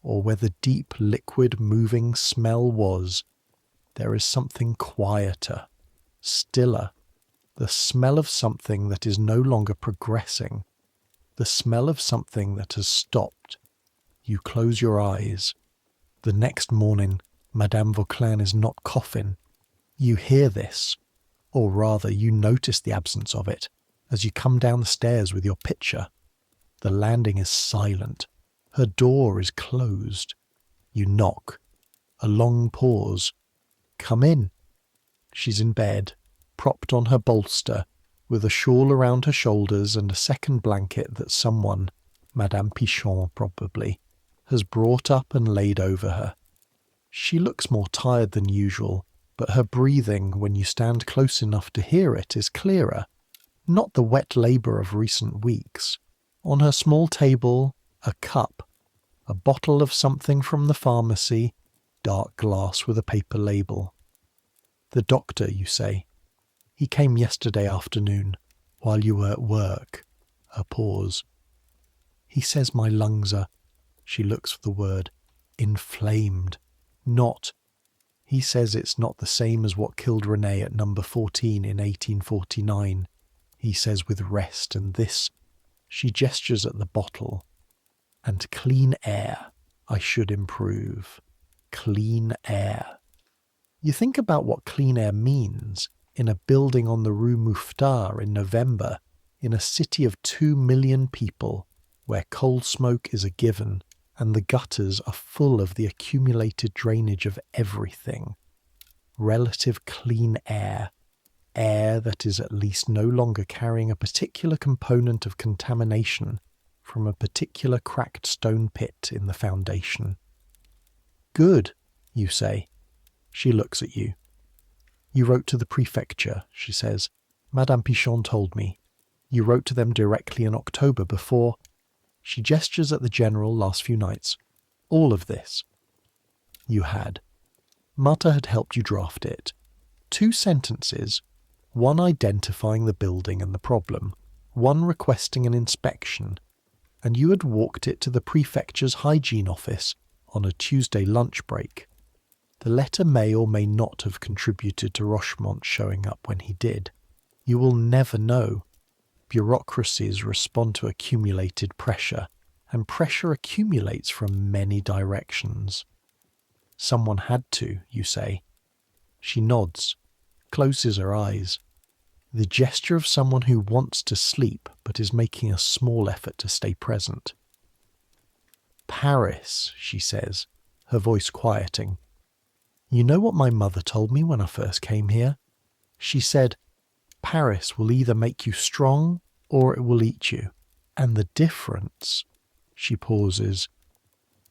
or where the deep liquid moving smell was, there is something quieter, stiller, the smell of something that is no longer progressing, the smell of something that has stopped. You close your eyes. The next morning, Madame Vauclin is not coughing. You hear this, or rather you notice the absence of it, as you come down the stairs with your pitcher. The landing is silent. Her door is closed. You knock. A long pause. Come in. She's in bed, propped on her bolster, with a shawl around her shoulders and a second blanket that someone, Madame Pichon probably, has brought up and laid over her. She looks more tired than usual, but her breathing, when you stand close enough to hear it, is clearer. Not the wet labour of recent weeks. On her small table, a cup, a bottle of something from the pharmacy, dark glass with a paper label. The doctor, you say. He came yesterday afternoon, while you were at work. A pause. He says my lungs are, she looks for the word, inflamed. Not. He says it's not the same as what killed René at number 14 in 1849. He says with rest and this. She gestures at the bottle. And clean air. I should improve. Clean air. You think about what clean air means in a building on the Rue Mouffetard in November, in a city of 2 million people, where coal smoke is a given, and the gutters are full of the accumulated drainage of everything. Relative clean air. air that is at least no longer carrying a particular component of contamination from a particular cracked stone pit in the foundation. Good, you say. She looks at you. You wrote to the prefecture, she says. Madame Pichon told me. You wrote to them directly in October before. She gestures at the general last few nights. All of this. You had. Martha had helped you draft it. 2 sentences, one identifying the building and the problem, one requesting an inspection, and you had walked it to the prefecture's hygiene office on a Tuesday lunch break. The letter may or may not have contributed to Rochemont showing up when he did. You will never know. Bureaucracies respond to accumulated pressure, and pressure accumulates from many directions. Someone had to, you say. She nods, closes her eyes. The gesture of someone who wants to sleep but is making a small effort to stay present. Paris, she says, her voice quieting. You know what my mother told me when I first came here? She said, Paris will either make you strong or it will eat you. And the difference, she pauses,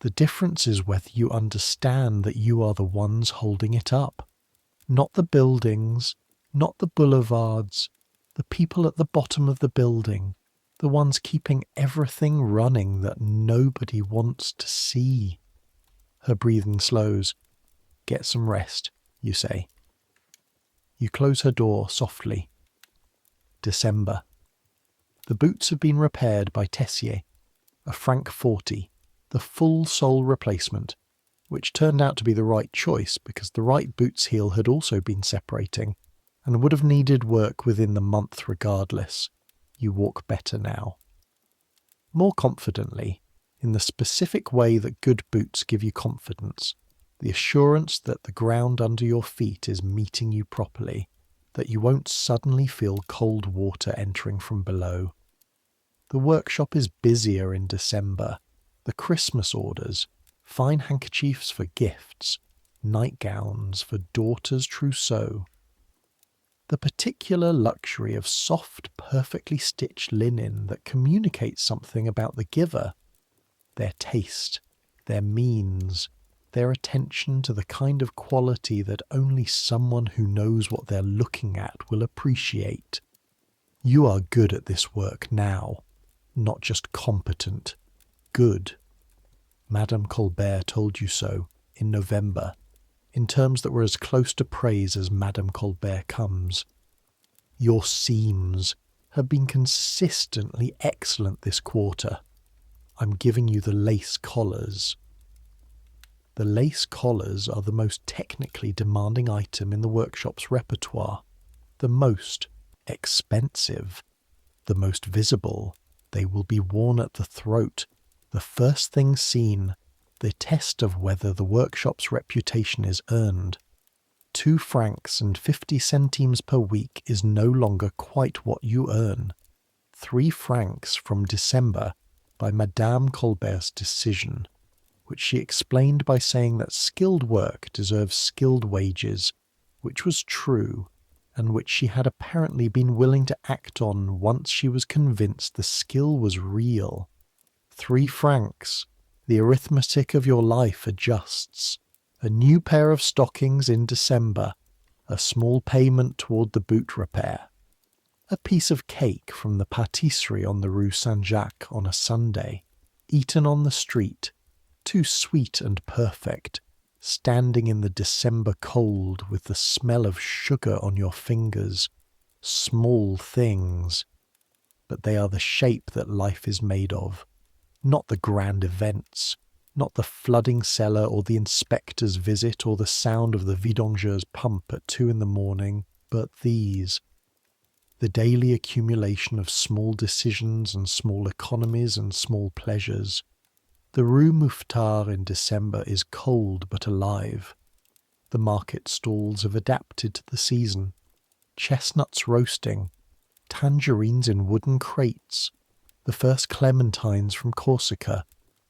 the difference is whether you understand that you are the ones holding it up. Not the buildings, not the boulevards, the people at the bottom of the building, the ones keeping everything running that nobody wants to see. Her breathing slows. Get some rest, you say. You close her door softly. December. The boots have been repaired by Tessier, a franc 40, the full sole replacement, which turned out to be the right choice because the right boot's heel had also been separating and would have needed work within the month regardless. You walk better now. More confidently, in the specific way that good boots give you confidence, the assurance that the ground under your feet is meeting you properly, that you won't suddenly feel cold water entering from below. The workshop is busier in December. The Christmas orders, fine handkerchiefs for gifts, nightgowns for daughter's trousseau. The particular luxury of soft, perfectly stitched linen that communicates something about the giver, their taste, their means, their attention to the kind of quality that only someone who knows what they're looking at will appreciate. You are good at this work now, not just competent, good. Madame Colbert told you so in November, in terms that were as close to praise as Madame Colbert comes. Your seams have been consistently excellent this quarter. I'm giving you the lace collars. The lace collars are the most technically demanding item in the workshop's repertoire, the most expensive, the most visible. They will be worn at the throat, the first thing seen, the test of whether the workshop's reputation is earned. 2 francs and 50 centimes per week is no longer quite what you earn. 3 francs from December by Madame Colbert's decision, which she explained by saying that skilled work deserves skilled wages, which was true, and which she had apparently been willing to act on once she was convinced the skill was real. 3 francs. The arithmetic of your life adjusts. A new pair of stockings in December. A small payment toward the boot repair. A piece of cake from the pâtisserie on the Rue Saint-Jacques on a Sunday, eaten on the street, too sweet and perfect, standing in the December cold with the smell of sugar on your fingers. Small things. But they are the shape that life is made of. Not the grand events, not the flooding cellar or the inspector's visit or the sound of the vidangeur's pump at 2 a.m, but these. The daily accumulation of small decisions and small economies and small pleasures. The Rue Mouffetard in December is cold but alive. The market stalls have adapted to the season. Chestnuts roasting, tangerines in wooden crates, the first clementines from Corsica,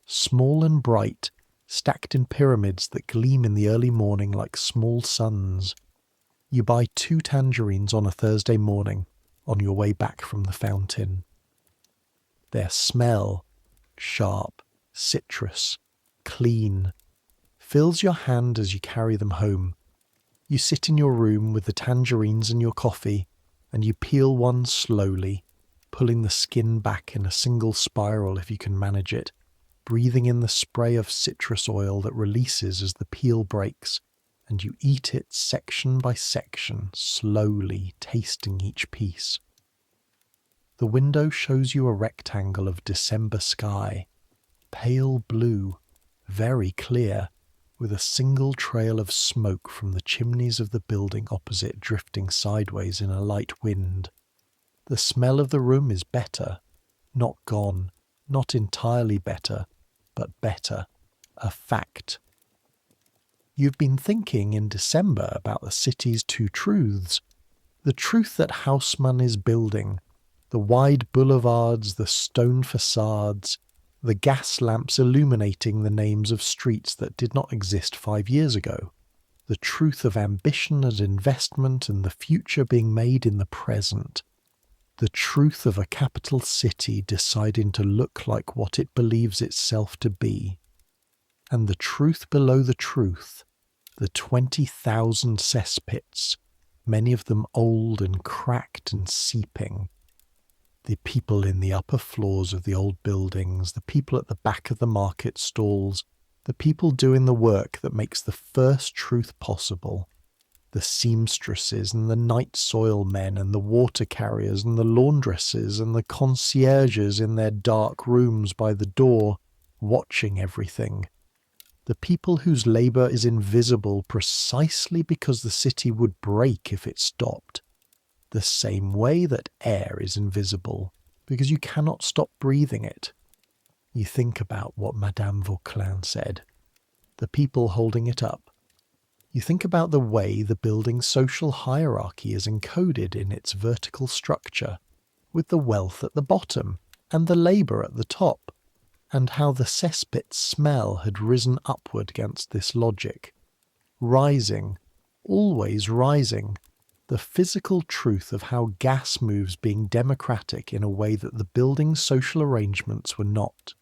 small and bright, stacked in pyramids that gleam in the early morning like small suns. You buy 2 tangerines on a Thursday morning on your way back from the fountain. Their smell, sharp, citrus, clean, fills your hand as you carry them home. You sit in your room with the tangerines and your coffee, and you peel one slowly, pulling the skin back in a single spiral if you can manage it, breathing in the spray of citrus oil that releases as the peel breaks, and you eat it section by section, slowly tasting each piece. The window shows you a rectangle of December sky, pale blue, very clear, with a single trail of smoke from the chimneys of the building opposite drifting sideways in a light wind. The smell of the room is better, not gone, not entirely better, but better, a fact. You've been thinking in December about the city's 2 truths. The truth that Haussmann is building, the wide boulevards, the stone facades, the gas lamps illuminating the names of streets that did not exist 5 years ago, the truth of ambition and investment and the future being made in the present, the truth of a capital city deciding to look like what it believes itself to be, and the truth below the truth, the 20,000 cesspits, many of them old and cracked and seeping, the people in the upper floors of the old buildings, the people at the back of the market stalls, the people doing the work that makes the first truth possible, the seamstresses and the night soil men and the water carriers and the laundresses and the concierges in their dark rooms by the door, watching everything. The people whose labour is invisible precisely because the city would break if it stopped. The same way that air is invisible, because you cannot stop breathing it. You think about what Madame Vauquelin said, the people holding it up. You think about the way the building's social hierarchy is encoded in its vertical structure, with the wealth at the bottom and the labour at the top, and how the cesspit smell had risen upward against this logic, rising, always rising, the physical truth of how gas moves being democratic in a way that the building's social arrangements were not.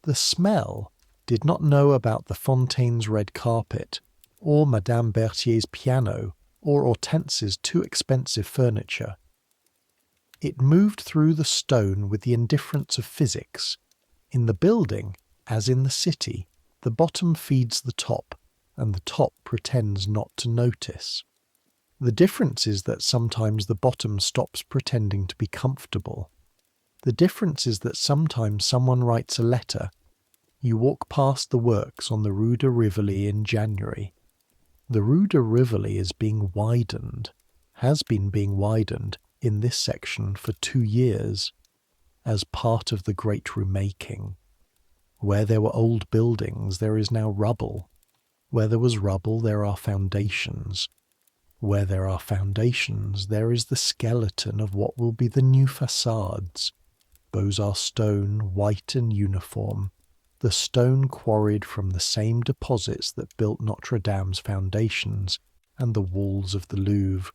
The smell did not know about the Fontaine's red carpet, or Madame Berthier's piano, or Hortense's too expensive furniture. It moved through the stone with the indifference of physics. In the building, as in the city, the bottom feeds the top, and the top pretends not to notice. The difference is that sometimes the bottom stops pretending to be comfortable. The difference is that sometimes someone writes a letter. You walk past the works on the Rue de Rivoli in January. The Rue de Rivoli is being widened, has been being widened in this section for 2 years, as part of the great remaking. Where there were old buildings, there is now rubble. Where there was rubble, there are foundations. Where there are foundations, there is the skeleton of what will be the new facades. Beaux-Arts stone, white and uniform, the stone quarried from the same deposits that built Notre Dame's foundations and the walls of the Louvre.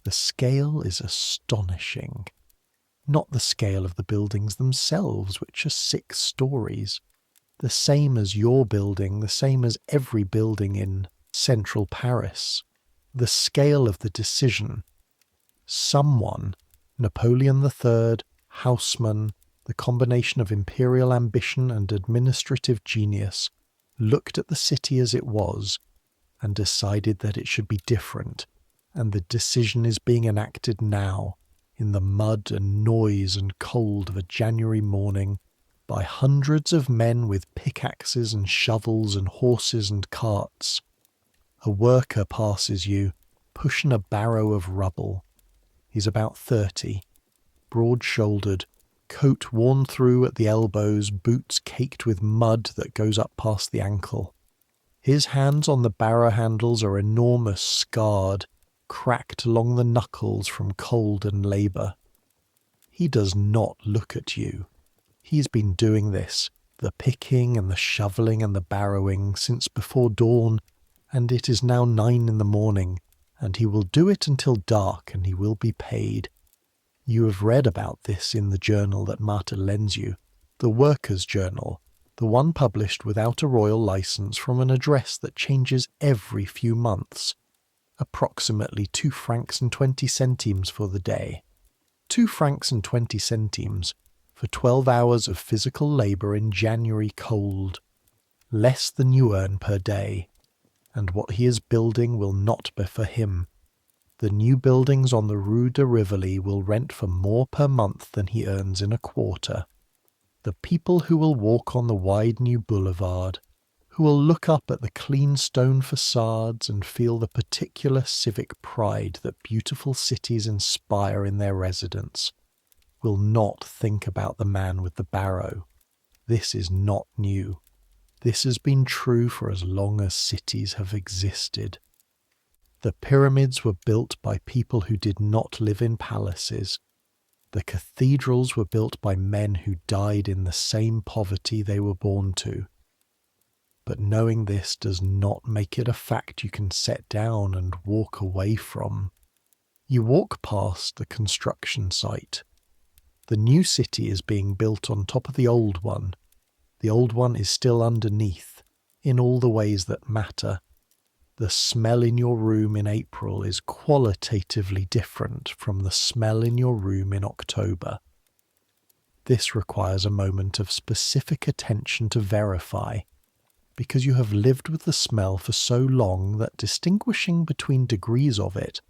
The scale is astonishing. Not the scale of the buildings themselves, which are 6 stories. The same as your building, the same as every building in central Paris. The scale of the decision. Someone, Napoleon III, Haussmann, the combination of imperial ambition and administrative genius, looked at the city as it was and decided that it should be different, and the decision is being enacted now, in the mud and noise and cold of a January morning, by hundreds of men with pickaxes and shovels and horses and carts. A worker passes you, pushing a barrow of rubble. He's about 30, broad-shouldered, coat worn through at the elbows, boots caked with mud that goes up past the ankle. His hands on the barrow handles are enormous, scarred, cracked along the knuckles from cold and labour. He does not look at you. He's been doing this, the picking and the shovelling and the barrowing, since before dawn, and it is now 9 in the morning, and he will do it until dark, and he will be paid. You have read about this in the journal that Marta lends you, the Workers' Journal, the one published without a royal license from an address that changes every few months. Approximately 2 francs and 20 centimes for the day. 2 francs and 20 centimes for 12 hours of physical labour in January cold. Less than you earn per day. And what he is building will not be for him. The new buildings on the Rue de Rivoli will rent for more per month than he earns in a quarter. The people who will walk on the wide new boulevard, who will look up at the clean stone facades and feel the particular civic pride that beautiful cities inspire in their residents, will not think about the man with the barrow. This is not new. This has been true for as long as cities have existed. The pyramids were built by people who did not live in palaces. The cathedrals were built by men who died in the same poverty they were born to. But knowing this does not make it a fact you can set down and walk away from. You walk past the construction site. The new city is being built on top of the old one. The old one is still underneath, in all the ways that matter. The smell in your room in April is qualitatively different from the smell in your room in October. This requires a moment of specific attention to verify, because you have lived with the smell for so long that distinguishing between degrees of it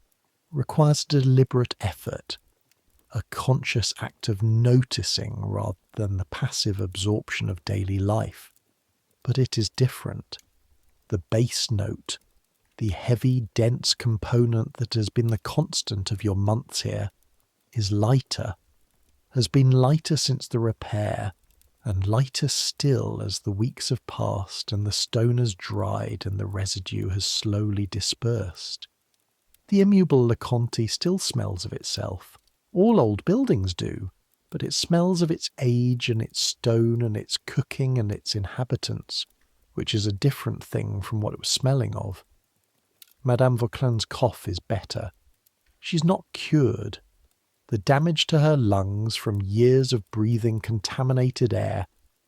requires deliberate effort, a conscious act of noticing rather than the passive absorption of daily life. But it is different. The bass note, the heavy, dense component that has been the constant of your months here, is lighter, has been lighter since the repair, and lighter still as the weeks have passed and the stone has dried and the residue has slowly dispersed. The immobile Le Conte still smells of itself. All old buildings do, but it smells of its age and its stone and its cooking and its inhabitants, which is a different thing from what it was smelling of. Madame Vauquelin's cough is better. She's not cured. The damage to her lungs from years of breathing contaminated air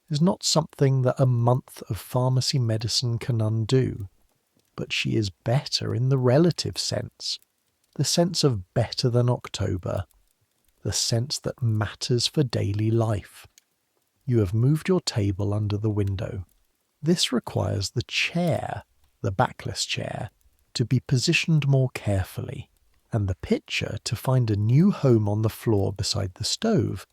is not something that a month of pharmacy medicine can undo. But she is better in the relative sense, the sense of better than October, the sense that matters for daily life. You have moved your table under the window. This requires the chair, the backless chair, to be positioned more carefully, and the pitcher to find a new home on the floor beside the stove.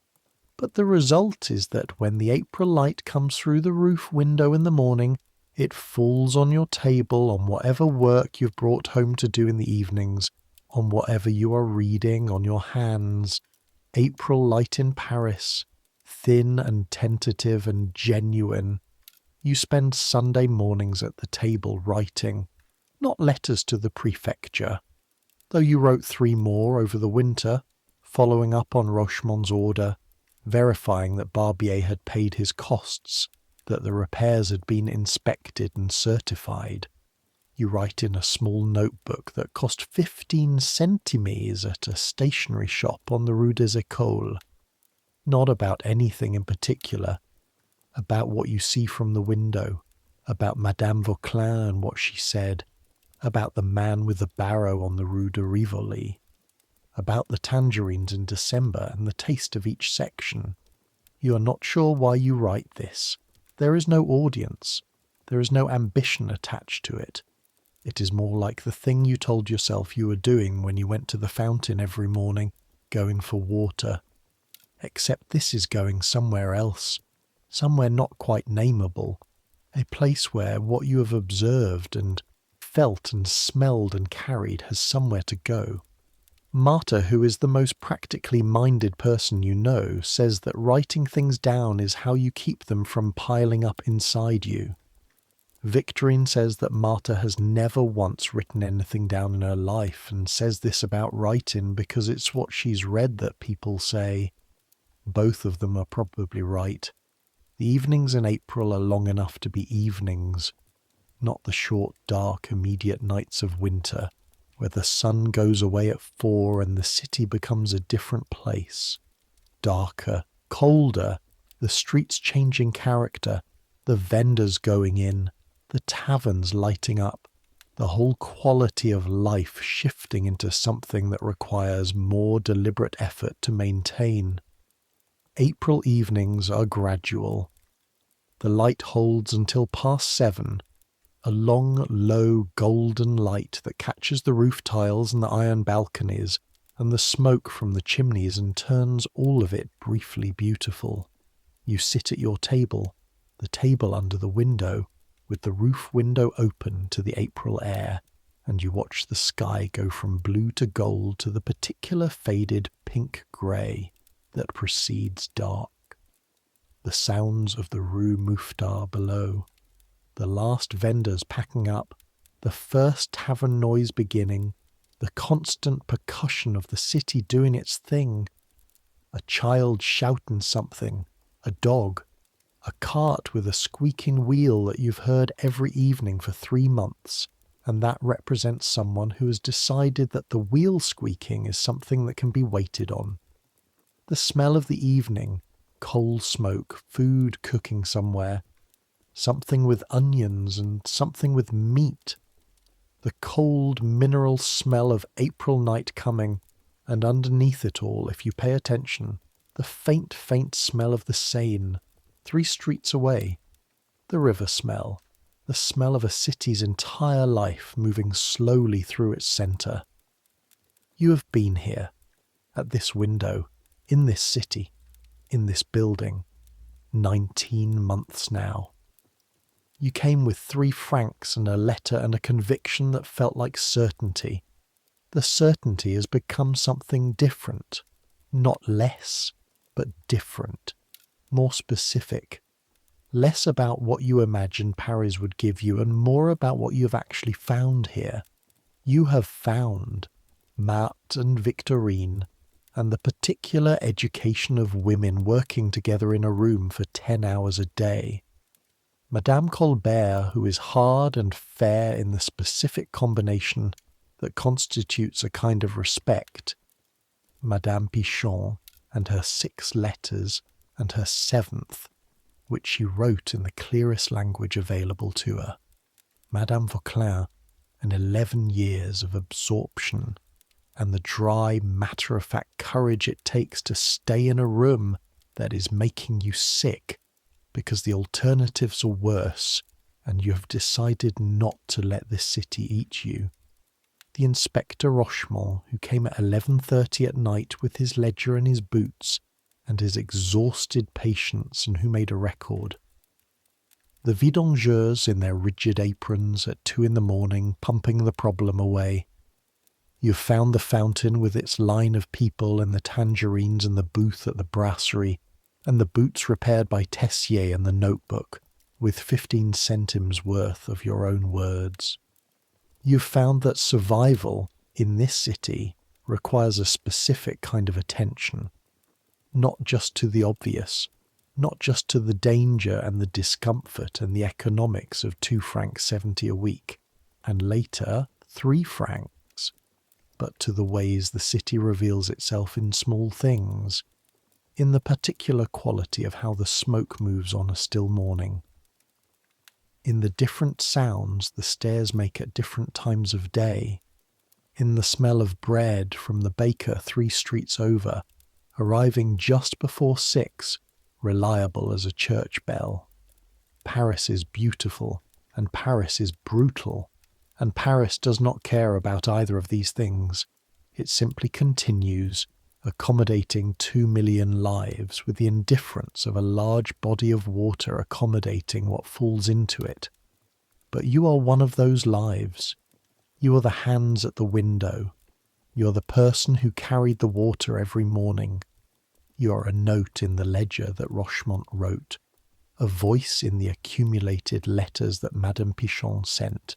But the result is that when the April light comes through the roof window in the morning, it falls on your table, on whatever work you've brought home to do in the evenings, on whatever you are reading, on your hands. April light in Paris, thin and tentative and genuine. You spend Sunday mornings at the table writing, not letters to the prefecture, though you wrote 3 more over the winter, following up on Rochemont's order, verifying that Barbier had paid his costs, that the repairs had been inspected and certified. You write in a small notebook that cost 15 centimes at a stationery shop on the Rue des Écoles. Not about anything in particular, about what you see from the window, about Madame Vauquelin and what she said, about the man with the barrow on the Rue de Rivoli, about the tangerines in December and the taste of each section. You are not sure why you write this. There is no audience. There is no ambition attached to it. It is more like the thing you told yourself you were doing when you went to the fountain every morning, going for water. Except this is going somewhere else, somewhere not quite nameable, a place where what you have observed and felt and smelled and carried has somewhere to go. Marta, who is the most practically minded person you know, says that writing things down is how you keep them from piling up inside you. Victorine says that Marta has never once written anything down in her life, and says this about writing because it's what she's read that people say. Both of them are probably right. The evenings in April are long enough to be evenings, not the short, dark, immediate nights of winter, where the sun goes away at 4 and the city becomes a different place. Darker, colder, the streets changing character, the vendors going in, the taverns lighting up, the whole quality of life shifting into something that requires more deliberate effort to maintain. April evenings are gradual. The light holds until past 7, a long, low, golden light that catches the roof tiles and the iron balconies and the smoke from the chimneys and turns all of it briefly beautiful. You sit at your table, the table under the window, with the roof window open to the April air, and you watch the sky go from blue to gold to the particular faded pink-grey that precedes dark. The sounds of the Rue Mouffetard below, the last vendors packing up, the first tavern noise beginning, the constant percussion of the city doing its thing, a child shouting something, a dog, a cart with a squeaking wheel that you've heard every evening for 3 months, and that represents someone who has decided that the wheel squeaking is something that can be waited on. The smell of the evening, coal smoke, food cooking somewhere, something with onions and something with meat. The cold mineral smell of April night coming, and underneath it all, if you pay attention, the faint, faint smell of the Seine, 3 streets away. The river smell, the smell of a city's entire life moving slowly through its centre. You have been here, at this window, in this city, in this building, 19 months now. You came with 3 francs and a letter and a conviction that felt like certainty. The certainty has become something different, not less, but different, more specific, less about what you imagined Paris would give you and more about what you have actually found here. You have found Marthe and Victorine and the particular education of women working together in a room for 10 hours a day. Madame Colbert, who is hard and fair in the specific combination that constitutes a kind of respect. Madame Pichon and her 6 letters and her 7th, which she wrote in the clearest language available to her. Madame Vauquelin and 11 years of absorption and the dry, matter-of-fact courage it takes to stay in a room that is making you sick because the alternatives are worse and you have decided not to let this city eat you. The Inspector Rochemont, who came at 11:30 at night with his ledger and his boots and his exhausted patients and who made a record. The vidangeurs in their rigid aprons at 2 a.m. pumping the problem away. You've found the fountain with its line of people and the tangerines and the booth at the brasserie and the boots repaired by Tessier and the notebook with 15 centimes worth of your own words. You've found that survival in this city requires a specific kind of attention, not just to the obvious, not just to the danger and the discomfort and the economics of 2 francs 70 a week, and later 3 francs, but to the ways the city reveals itself in small things, in the particular quality of how the smoke moves on a still morning, in the different sounds the stairs make at different times of day, in the smell of bread from the baker 3 streets over, arriving just before 6, reliable as a church bell. Paris is beautiful, and Paris is brutal, and Paris does not care about either of these things. It simply continues, accommodating 2 million lives with the indifference of a large body of water accommodating what falls into it. But you are one of those lives. You are the hands at the window. You are the person who carried the water every morning. You are a note in the ledger that Rochemont wrote, a voice in the accumulated letters that Madame Pichon sent,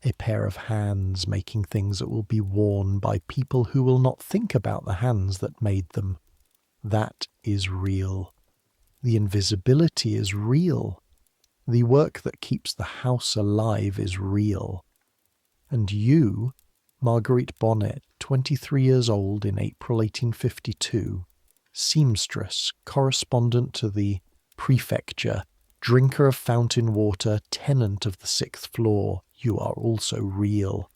a pair of hands making things that will be worn by people who will not think about the hands that made them. That is real. The invisibility is real. The work that keeps the house alive is real. And you, Marguerite Bonnet, 23 years old in April 1852, seamstress, correspondent to the prefecture, drinker of fountain water, tenant of the 6th floor, you are also real.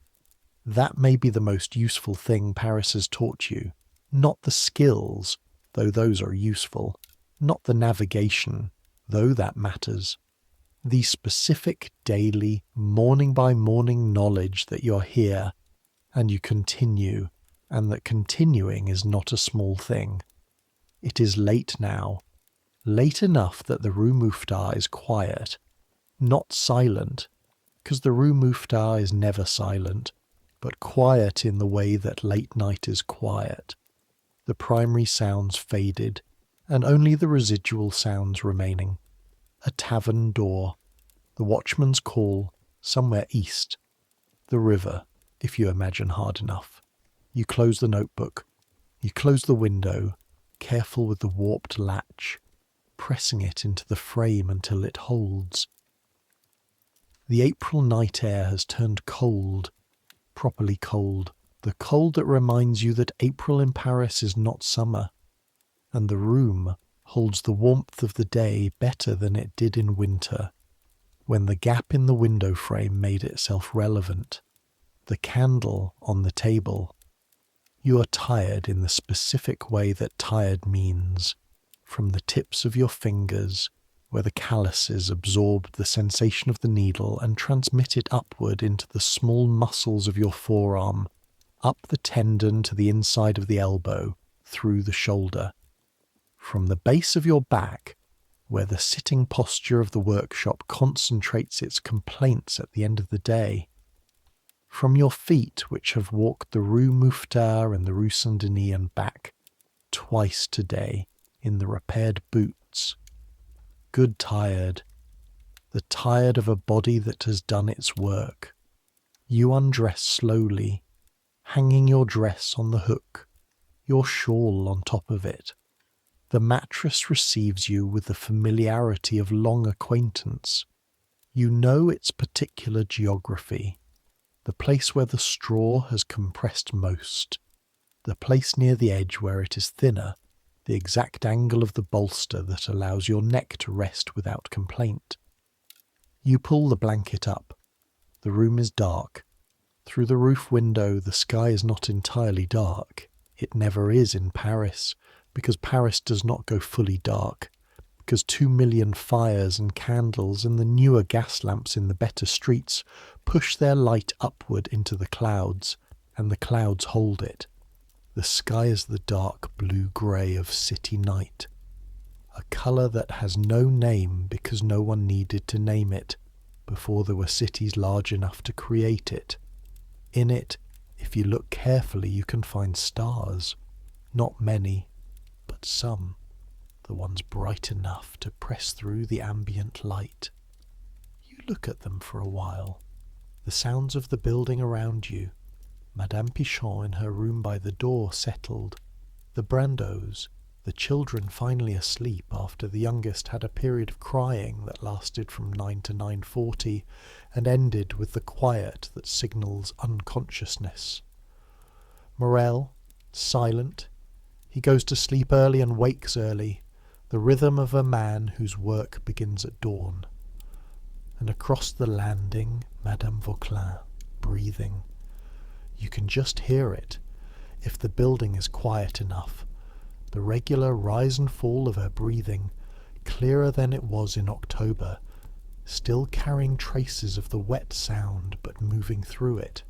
That may be the most useful thing Paris has taught you. Not the skills, though those are useful. Not the navigation, though that matters. The specific daily, morning by morning knowledge that you're here, and you continue, and that continuing is not a small thing. It is late now. Late enough that the Rue Mouffetard is quiet. Not silent, because the Rue Mouffetard is never silent, but quiet in the way that late night is quiet. The primary sounds faded, and only the residual sounds remaining. A tavern door, the watchman's call, somewhere east. The river, if you imagine hard enough. You close the notebook. You close the window, careful with the warped latch, pressing it into the frame until it holds. The April night air has turned cold, properly cold, the cold that reminds you that April in Paris is not summer, and the room holds the warmth of the day better than it did in winter, when the gap in the window frame made itself relevant. The candle on the table. You are tired in the specific way that tired means, from the tips of your fingers, where the calluses absorb the sensation of the needle and transmit it upward into the small muscles of your forearm, up the tendon to the inside of the elbow, through the shoulder. From the base of your back, where the sitting posture of the workshop concentrates its complaints at the end of the day. From your feet, which have walked the Rue Mouffetard and the Rue Saint-Denis and back, twice today, in the repaired boots. Good tired, the tired of a body that has done its work. You undress slowly, hanging your dress on the hook, your shawl on top of it. The mattress receives you with the familiarity of long acquaintance. You know its particular geography, the place where the straw has compressed most, the place near the edge where it is thinner, the exact angle of the bolster that allows your neck to rest without complaint. You pull the blanket up. The room is dark. Through the roof window the sky is not entirely dark. It never is in Paris, because Paris does not go fully dark, because 2 million fires and candles and the newer gas lamps in the better streets push their light upward into the clouds, and the clouds hold it. The sky is the dark blue-grey of city night, a colour that has no name because no one needed to name it before there were cities large enough to create it. In it, if you look carefully, you can find stars. Not many, but some, the ones bright enough to press through the ambient light. You look at them for a while. The sounds of the building around you, Madame Pichon in her room by the door settled, the Brandos, the children finally asleep after the youngest had a period of crying that lasted from 9 to 9:40 and ended with the quiet that signals unconsciousness. Morel, silent, he goes to sleep early and wakes early, the rhythm of a man whose work begins at dawn. And across the landing, Madame Vauquelin, breathing. You can just hear it, if the building is quiet enough. The regular rise and fall of her breathing, clearer than it was in October, still carrying traces of the wet sound but moving through it,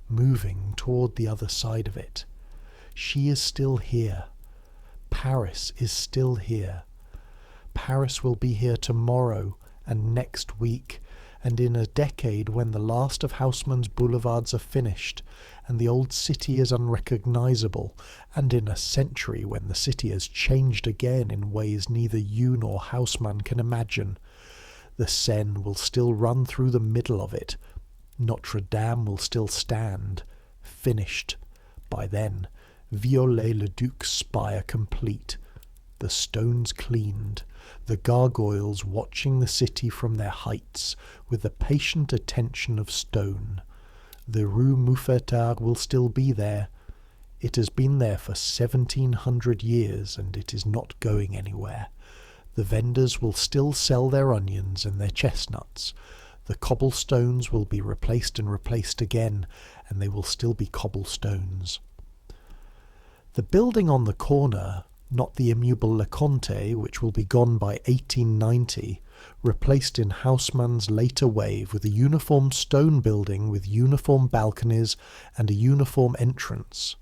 moving toward the other side of it. She is still here. Paris is still here. Paris will be here tomorrow and next week, and in a decade when the last of Haussmann's boulevards are finished and the old city is unrecognizable, and in a century when the city has changed again in ways neither you nor Haussmann can imagine. The Seine will still run through the middle of it. Notre Dame will still stand, finished. By then, Viollet-le-Duc's spire complete, the stones cleaned, the gargoyles watching the city from their heights with the patient attention of stone, The Rue Mouffetard will still be there. It has been there for 1700 years and it is not going anywhere. The vendors will still sell their onions and their chestnuts. The cobblestones will be replaced and replaced again, and they will still be cobblestones. The building on the corner, not the immeuble Le Conte, which will be gone by 1890, replaced in Haussmann's later wave with a uniform stone building with uniform balconies and a uniform entrance.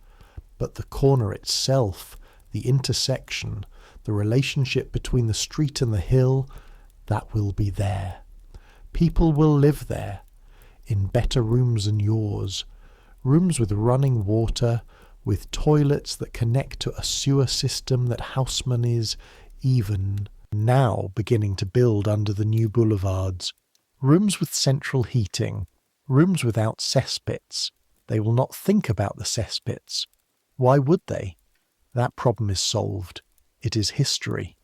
But the corner itself, the intersection, the relationship between the street and the hill, that will be there. People will live there, in better rooms than yours, rooms with running water, with toilets that connect to a sewer system that Haussmann is even now beginning to build under the new boulevards, rooms with central heating, rooms without cesspits. They will not think about the cesspits. Why would they? That problem is solved. It is history.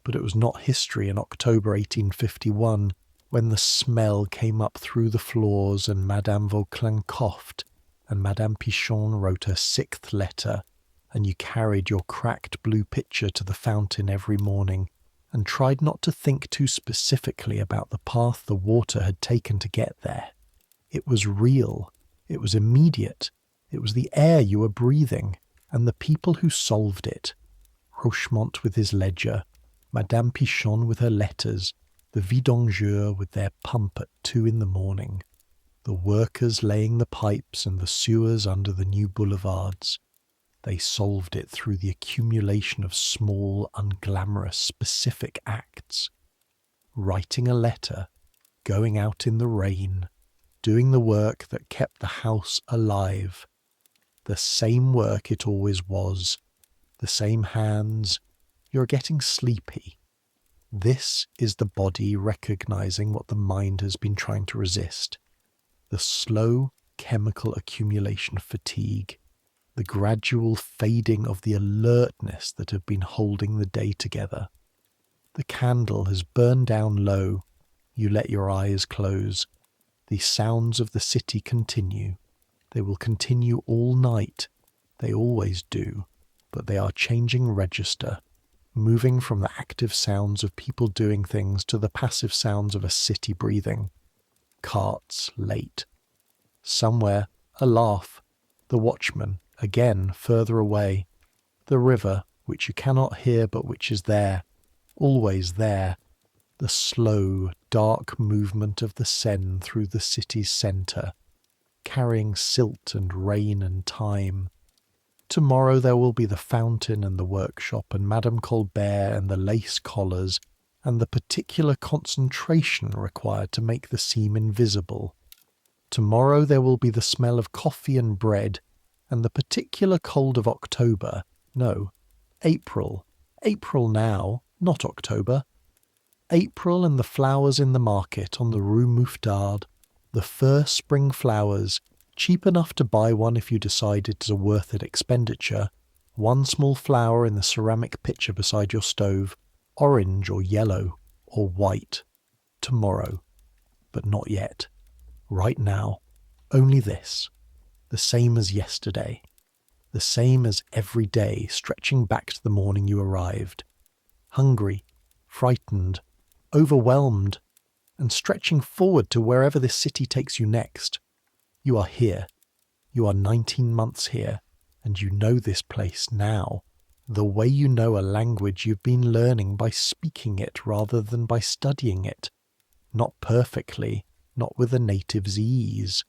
But it was not history in October 1851, when the smell came up through the floors and Madame Vauquelin coughed, and Madame Pichon wrote her 6th letter, and you carried your cracked blue pitcher to the fountain every morning, and tried not to think too specifically about the path the water had taken to get there. It was real. It was immediate. It was the air you were breathing, and the people who solved it. Rochemont with his ledger, Madame Pichon with her letters, the vidangeurs with their pump at 2 a.m, the workers laying the pipes and the sewers under the new boulevards. They solved it through the accumulation of small, unglamorous, specific acts. Writing a letter, going out in the rain, doing the work that kept the house alive. The same work it always was, the same hands. You're getting sleepy. This is the body recognizing what the mind has been trying to resist. The slow chemical accumulation of fatigue, the gradual fading of the alertness that had been holding the day together. The candle has burned down low. You let your eyes close. The sounds of the city continue. They will continue all night. They always do, but they are changing register, moving from the active sounds of people doing things to the passive sounds of a city breathing. Carts late. Somewhere, a laugh. The watchman, again further away. The river, which you cannot hear but which is there, always there. The slow, dark movement of the Seine through the city's centre, carrying silt and rain and time. Tomorrow there will be the fountain and the workshop and Madame Colbert and the lace collars and the particular concentration required to make the seam invisible. Tomorrow there will be the smell of coffee and bread and the particular cold of October. No, April. April now, not October. April and the flowers in the market on the Rue Mouffetard, the first spring flowers, cheap enough to buy one if you decide it is a worth it expenditure, one small flower in the ceramic pitcher beside your stove, orange or yellow or white. Tomorrow. But not yet. Right now. Only this. The same as yesterday. The same as every day, stretching back to the morning you arrived. Hungry, frightened, overwhelmed, and stretching forward to wherever this city takes you next. You are here. You are 19 months here, and you know this place now, the way you know a language you've been learning by speaking it rather than by studying it. Not perfectly, not with a native's ease,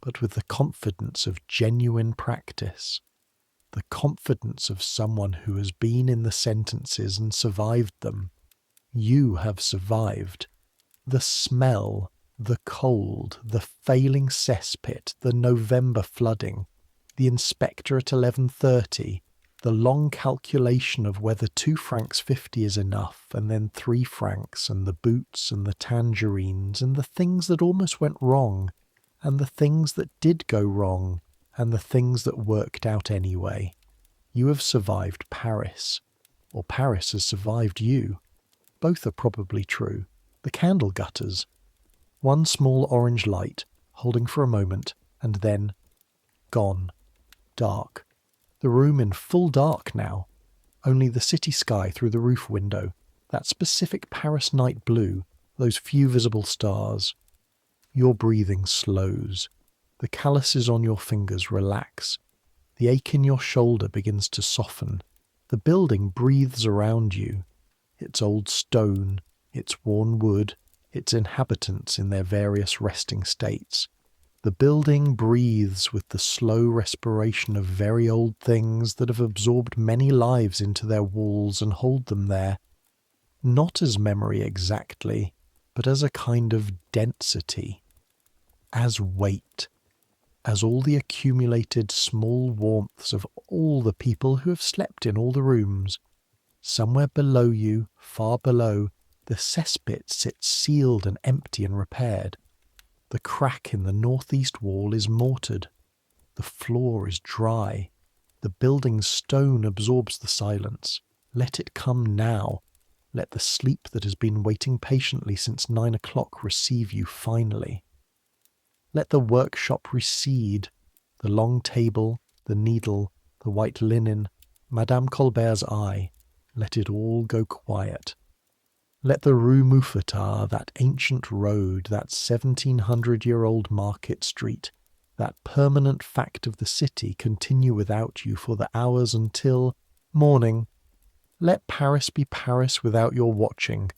but with the confidence of genuine practice. The confidence of someone who has been in the sentences and survived them. You have survived. The smell, the cold, the failing cesspit, the November flooding, the inspector at 11:30, the long calculation of whether 2 francs 50 is enough, and then 3 francs, and the boots and the tangerines, and the things that almost went wrong, and the things that did go wrong, and the things that worked out anyway. You have survived Paris, or Paris has survived you. Both are probably true. The candle gutters. One small orange light, holding for a moment, and then gone. Dark. The room in full dark now. Only the city sky through the roof window, that specific Paris night blue, those few visible stars. Your breathing slows. The calluses on your fingers relax. The ache in your shoulder begins to soften. The building breathes around you. Its old stone, its worn wood, its inhabitants in their various resting states. The building breathes with the slow respiration of very old things that have absorbed many lives into their walls and hold them there, not as memory exactly, but as a kind of density, as weight, as all the accumulated small warmths of all the people who have slept in all the rooms. Somewhere below you, far below, the cesspit sits sealed and empty and repaired. The crack in the northeast wall is mortared. The floor is dry. The building's stone absorbs the silence. Let it come now. Let the sleep that has been waiting patiently since 9 o'clock receive you finally. Let the workshop recede. The long table, the needle, the white linen, Madame Colbert's eye. Let it all go quiet. Let the Rue Mouffetard, that ancient road, that 1700-year-old market street, that permanent fact of the city continue without you for the hours until morning. Let Paris be Paris without your watching.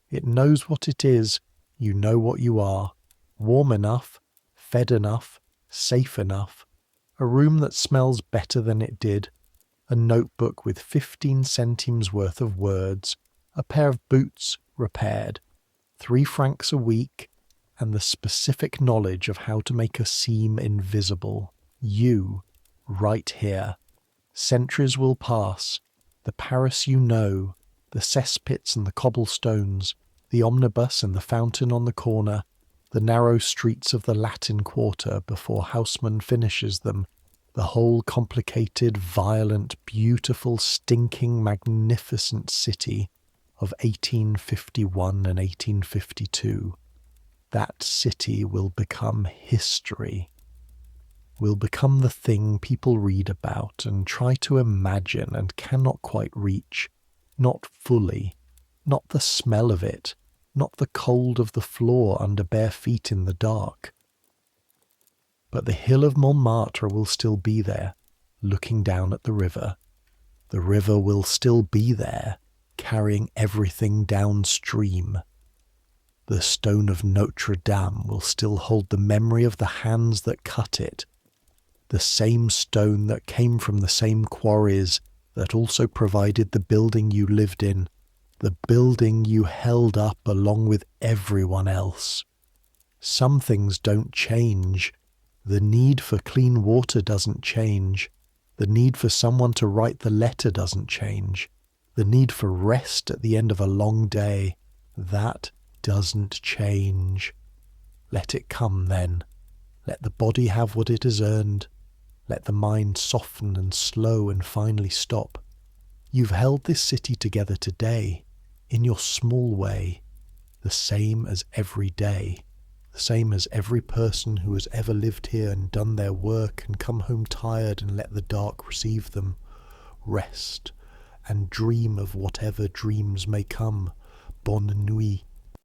It knows what it is. You know what you are. Warm enough, fed enough, safe enough. A room that smells better than it did. A notebook with 15 centimes worth of words. A pair of boots repaired, 3 francs a week, and the specific knowledge of how to make a seam invisible. You, right here. Centuries will pass. The Paris you know, the cesspits and the cobblestones, the omnibus and the fountain on the corner, the narrow streets of the Latin Quarter before Haussmann finishes them, the whole complicated, violent, beautiful, stinking, magnificent city of 1851 and 1852. That city will become history, will become the thing people read about and try to imagine and cannot quite reach, not fully, not the smell of it, not the cold of the floor under bare feet in the dark. But the hill of Montmartre will still be there, looking down at the river. The river will still be there, carrying everything downstream. The stone of Notre Dame will still hold the memory of the hands that cut it, the same stone that came from the same quarries that also provided the building you lived in, the building you held up along with everyone else. Some things don't change. The need for clean water doesn't change. The need for someone to write the letter doesn't change. The need for rest at the end of a long day, that doesn't change. Let it come then. Let the body have what it has earned. Let the mind soften and slow and finally stop. You've held this city together today, in your small way, the same as every day, the same as every person who has ever lived here and done their work and come home tired and let the dark receive them. Rest and dream of whatever dreams may come. Bonne nuit.